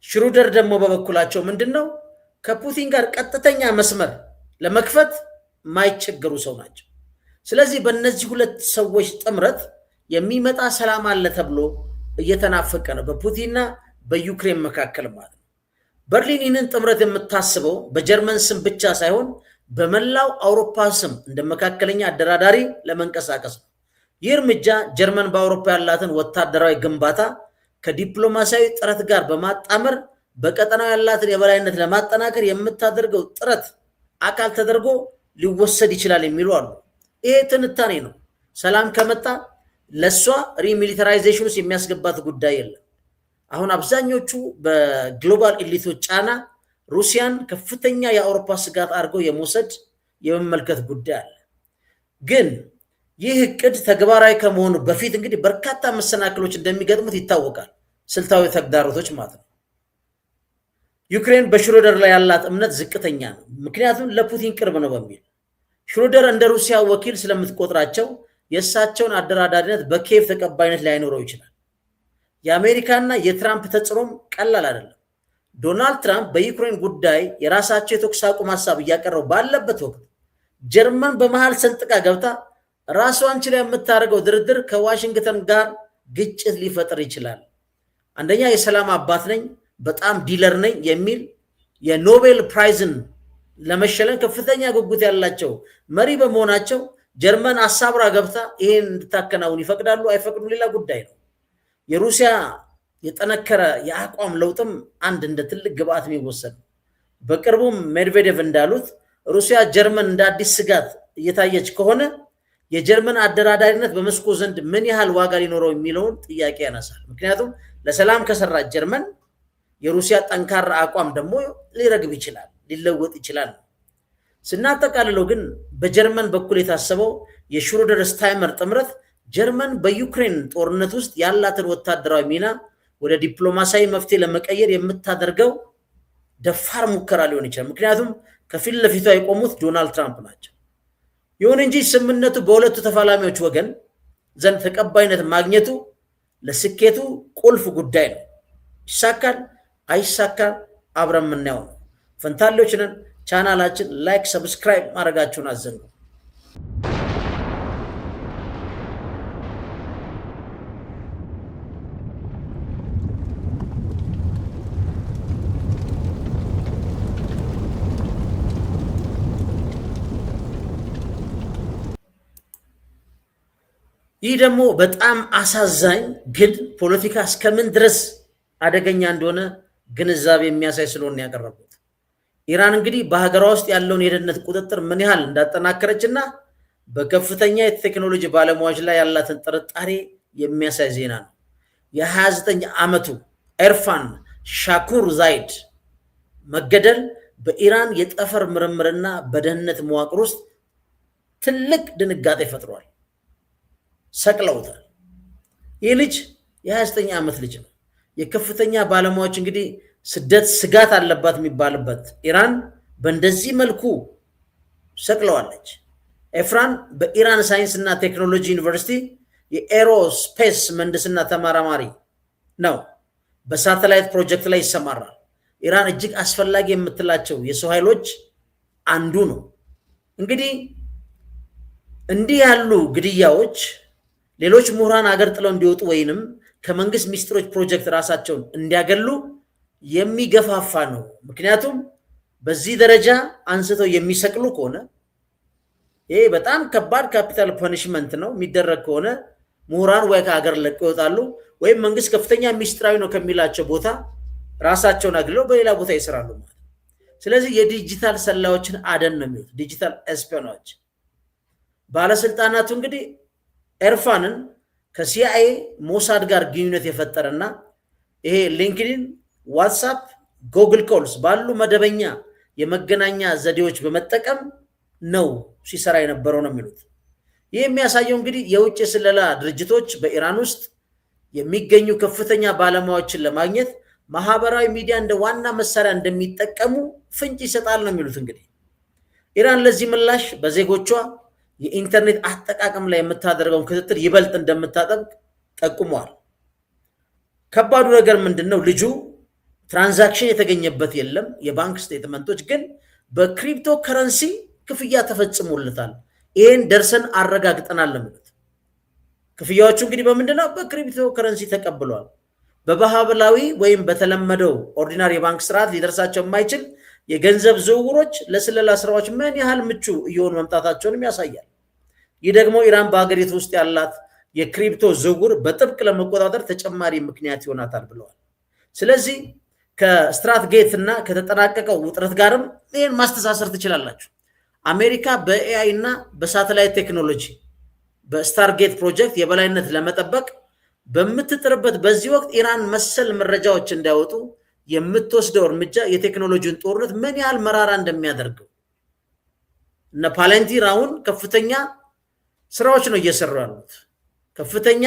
ሽሩደር ደግሞ በበኩላቸው ምንድነው ከፑቲን ጋር ቀጥተኛ መስመር ለመክፈት ማይቸገሩ ሰው ናቸው። ስለዚህ በእነዚህ ሁለት ሰዎች ጥምረት የሚመጣ ሰላም አለ ተብሎ እየተናፈቀ ነው በፑቲንና በዩክሬን መካከል ማለት ነው። በርሊን ይህንን ጥምረት የምታስበው በጀርመን ስም ብቻ ሳይሆን በመላው አውሮፓ ስም እንደ መካከለኛ አደራዳሪ ለመንቀሳቀስ ነው። ይህ እርምጃ ጀርመን በአውሮፓ ያላትን ወታደራዊ ግንባታ ከዲፕሎማሲያዊ ጥረት ጋር በማጣመር በቀጠናው ያላትን የበላይነት ለማጠናከር የምታደርገው ጥረት አካል ተደርጎ ሊወሰድ ይችላል የሚሉ አሉ። ይሄ ትንታኔ ነው። ሰላም ከመጣ ለሷ ሪሚሊታራይዜሽን ውስጥ የሚያስገባት ጉዳይ የለም። አሁን አብዛኞቹ በግሎባል ኤሊቶች ጫና ሩሲያን ከፍተኛ የአውሮፓ ስጋት አድርገው የመውሰድ የመመልከት ጉዳይ አለ። ግን ይህ እቅድ ተግባራዊ ከመሆኑ በፊት እንግዲህ በርካታ መሰናክሎች እንደሚገጥሙት ይታወቃል። ስልታዊ ተግዳሮቶች ማለት ነው። ዩክሬን በሽሩደር ላይ ያላት እምነት ዝቅተኛ ነው፣ ምክንያቱም ለፑቲን ቅርብ ነው በሚል ሽሩደር እንደ ሩሲያ ወኪል ስለምትቆጥራቸው የእሳቸውን አደራዳሪነት በኪየቭ ተቀባይነት ላይኖረው ይችላል። የአሜሪካና የትራምፕ ተጽዕኖም ቀላል አይደለም። ዶናልድ ትራምፕ በዩክሬን ጉዳይ የራሳቸው የተኩስ አቁም ሀሳብ እያቀረቡ ባለበት ወቅት ጀርመን በመሃል ሰንጥቃ ገብታ ራሷን ችላ የምታደርገው ድርድር ከዋሽንግተን ጋር ግጭት ሊፈጥር ይችላል። አንደኛ የሰላም አባት ነኝ፣ በጣም ዲለር ነኝ የሚል የኖቤል ፕራይዝን ለመሸለም ከፍተኛ ጉጉት ያላቸው መሪ በመሆናቸው ጀርመን አሳብራ ገብታ ይሄን እንድታከናውን ይፈቅዳሉ አይፈቅዱ ሌላ ጉዳይ ነው። የሩሲያ የጠነከረ የአቋም ለውጥም አንድ እንደ ትልቅ ግብአት የሚወሰድ ነው። በቅርቡም ሜድቬዴቭ እንዳሉት ሩሲያ ጀርመን እንደ አዲስ ስጋት እየታየች ከሆነ የጀርመን አደራዳሪነት በሞስኮ ዘንድ ምን ያህል ዋጋ ሊኖረው የሚለውን ጥያቄ ያነሳል። ምክንያቱም ለሰላም ከሰራች ጀርመን የሩሲያ ጠንካራ አቋም ደግሞ ሊረግብ ይችላል፣ ሊለወጥ ይችላል። ስናጠቃልለው ግን በጀርመን በኩል የታሰበው የሽሩደር ስታይንመር ጥምረት ጀርመን በዩክሬን ጦርነት ውስጥ ያላትን ወታደራዊ ሚና ወደ ዲፕሎማሲያዊ መፍትሄ ለመቀየር የምታደርገው ደፋር ሙከራ ሊሆን ይችላል። ምክንያቱም ከፊት ለፊቷ የቆሙት ዶናልድ ትራምፕ ናቸው። ይሁን እንጂ ስምምነቱ በሁለቱ ተፋላሚዎች ወገን ዘንድ ተቀባይነት ማግኘቱ ለስኬቱ ቁልፍ ጉዳይ ነው። ይሳካል አይሳካል አብረን የምናየው ነው። ፈንታሌዎች ነን። ቻናላችን ላይክ፣ ሰብስክራይብ ማድረጋችሁን አዘንጉ። ይህ ደግሞ በጣም አሳዛኝ ግን ፖለቲካ እስከምን ድረስ አደገኛ እንደሆነ ግንዛቤ የሚያሳይ ስለሆነ ያቀረቡት። ኢራን እንግዲህ በሀገሯ ውስጥ ያለውን የደህንነት ቁጥጥር ምን ያህል እንዳጠናከረችና በከፍተኛ የቴክኖሎጂ ባለሙያዎች ላይ ያላትን ጥርጣሬ የሚያሳይ ዜና ነው። የ29 ዓመቱ ኤርፋን ሻኩር ዛይድ መገደል በኢራን የጠፈር ምርምርና በደህንነት መዋቅር ውስጥ ትልቅ ድንጋጤ ፈጥሯል። ሰቅለውታል። ይህ ልጅ የ29 ዓመት ልጅ ነው። የከፍተኛ ባለሙያዎች እንግዲህ ስደት ስጋት አለባት የሚባልበት ኢራን በእንደዚህ መልኩ ሰቅለዋለች። ኤፍራን በኢራን ሳይንስና ቴክኖሎጂ ዩኒቨርሲቲ የኤሮስፔስ ምህንድስና ተመራማሪ ነው። በሳተላይት ፕሮጀክት ላይ ይሰማራል። ኢራን እጅግ አስፈላጊ የምትላቸው የሰው ኃይሎች አንዱ ነው። እንግዲህ እንዲህ ያሉ ግድያዎች ሌሎች ምሁራን አገር ጥለው እንዲወጡ ወይንም ከመንግስት ሚኒስትሮች ፕሮጀክት ራሳቸውን እንዲያገሉ የሚገፋፋ ነው። ምክንያቱም በዚህ ደረጃ አንስተው የሚሰቅሉ ከሆነ ይሄ በጣም ከባድ ካፒታል ፐኒሽመንት ነው። የሚደረግ ከሆነ ምሁራን ወይ ከሀገር ለቀው ይወጣሉ ወይም መንግስት ከፍተኛ ሚኒስትራዊ ነው ከሚላቸው ቦታ ራሳቸውን አግለው በሌላ ቦታ ይሰራሉ ማለት። ስለዚህ የዲጂታል ሰላዮችን አደን ነው የሚሉት ዲጂታል ኤስፒዮናጅ ባለስልጣናቱ እንግዲህ ኤርፋንን ከሲአይኤ ሞሳድ ጋር ግንኙነት የፈጠረና ይሄ ሊንክድኢን፣ ዋትስአፕ፣ ጉግል ኮልስ ባሉ መደበኛ የመገናኛ ዘዴዎች በመጠቀም ነው ሲሰራ የነበረው ነው የሚሉት። ይህ የሚያሳየው እንግዲህ የውጭ የስለላ ድርጅቶች በኢራን ውስጥ የሚገኙ ከፍተኛ ባለሙያዎችን ለማግኘት ማህበራዊ ሚዲያ እንደ ዋና መሳሪያ እንደሚጠቀሙ ፍንጭ ይሰጣል ነው የሚሉት። እንግዲህ ኢራን ለዚህ ምላሽ በዜጎቿ የኢንተርኔት አጠቃቀም ላይ የምታደርገውን ክትትል ይበልጥ እንደምታጠብቅ ጠቁመዋል። ከባዱ ነገር ምንድነው? ልጁ ትራንዛክሽን የተገኘበት የለም። የባንክ ስቴትመንቶች ግን በክሪፕቶ ከረንሲ ክፍያ ተፈጽሞለታል። ይሄን ደርሰን አረጋግጠናል ለምለት ክፍያዎቹ እንግዲህ በምንድነው? በክሪፕቶ ከረንሲ ተቀብሏል። በባህላዊ ወይም በተለመደው ኦርዲናሪ የባንክ ስርዓት ሊደርሳቸው የማይችል የገንዘብ ዝውውሮች ለስለላ ስራዎች ምን ያህል ምቹ እየሆኑ መምጣታቸውንም ያሳያል። ይህ ደግሞ ኢራን በሀገሪቱ ውስጥ ያላት የክሪፕቶ ዝውውር በጥብቅ ለመቆጣጠር ተጨማሪ ምክንያት ይሆናታል ብለዋል። ስለዚህ ከስትራትጌት እና ከተጠናቀቀው ውጥረት ጋርም ይህን ማስተሳሰር ትችላላችሁ። አሜሪካ በኤአይ እና በሳተላይት ቴክኖሎጂ በስታርጌት ፕሮጀክት የበላይነት ለመጠበቅ በምትጥርበት በዚህ ወቅት ኢራን መሰል መረጃዎች እንዳይወጡ የምትወስደው እርምጃ የቴክኖሎጂውን ጦርነት ምን ያህል መራራ እንደሚያደርገው እነ ፓላንቲር አሁን ከፍተኛ ስራዎች ነው እየሰሩ ያሉት። ከፍተኛ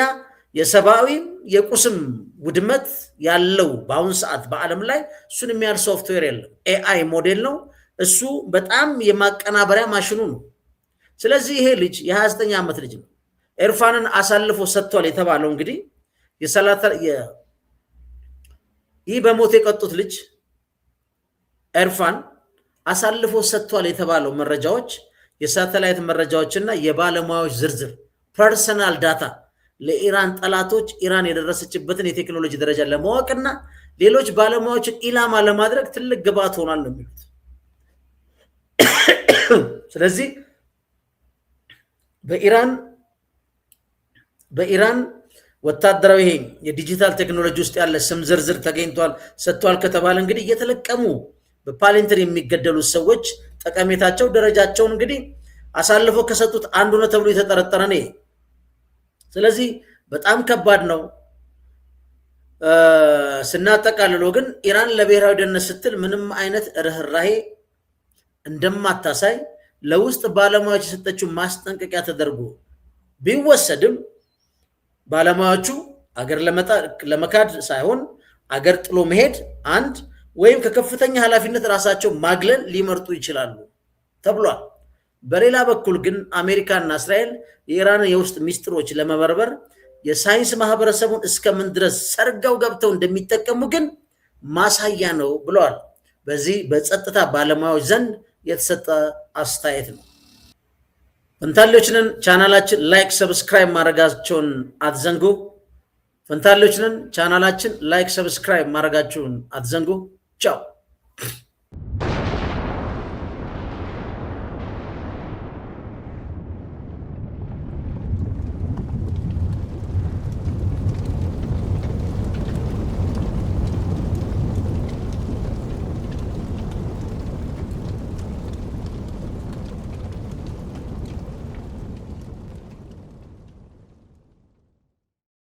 የሰብአዊም የቁስም ውድመት ያለው በአሁን ሰዓት በዓለም ላይ እሱን የሚያህል ሶፍትዌር የለም። ኤአይ ሞዴል ነው እሱ፣ በጣም የማቀናበሪያ ማሽኑ ነው። ስለዚህ ይሄ ልጅ የ29 ዓመት ልጅ ነው። ኤርፋንን አሳልፎ ሰጥቷል የተባለው እንግዲህ ይህ በሞት የቀጡት ልጅ ኤርፋን አሳልፎ ሰጥቷል የተባለው መረጃዎች የሳተላይት መረጃዎችና የባለሙያዎች ዝርዝር ፐርሰናል ዳታ ለኢራን ጠላቶች ኢራን የደረሰችበትን የቴክኖሎጂ ደረጃ ለማወቅና ሌሎች ባለሙያዎችን ኢላማ ለማድረግ ትልቅ ግብዓት ሆኗል ነው የሚሉት። ስለዚህ በኢራን ወታደራዊ የዲጂታል ቴክኖሎጂ ውስጥ ያለ ስም ዝርዝር ተገኝቷል ሰጥቷል ከተባለ እንግዲህ እየተለቀሙ በፓላንቲር የሚገደሉት ሰዎች ጠቀሜታቸው ደረጃቸውን እንግዲህ አሳልፎ ከሰጡት አንዱ ነው ተብሎ የተጠረጠረ ነው። ስለዚህ በጣም ከባድ ነው። ስናጠቃልለው ግን ኢራን ለብሔራዊ ደህንነት ስትል ምንም አይነት ርህራሄ እንደማታሳይ ለውስጥ ባለሙያዎች የሰጠችው ማስጠንቀቂያ ተደርጎ ቢወሰድም ባለሙያዎቹ አገር ለመካድ ሳይሆን አገር ጥሎ መሄድ አንድ ወይም ከከፍተኛ ኃላፊነት ራሳቸው ማግለል ሊመርጡ ይችላሉ ተብሏል። በሌላ በኩል ግን አሜሪካና እስራኤል የኢራን የውስጥ ሚስጥሮች ለመበርበር የሳይንስ ማህበረሰቡን እስከምን ድረስ ሰርገው ገብተው እንደሚጠቀሙ ግን ማሳያ ነው ብለዋል። በዚህ በጸጥታ ባለሙያዎች ዘንድ የተሰጠ አስተያየት ነው። ፈንታሌዎችንን ቻናላችን ላይክ ሰብስክራይብ ማድረጋችሁን አትዘንጉ። ፈንታሌዎችንን ቻናላችን ላይክ ሰብስክራይብ ማድረጋችሁን አትዘንጉ። ቻው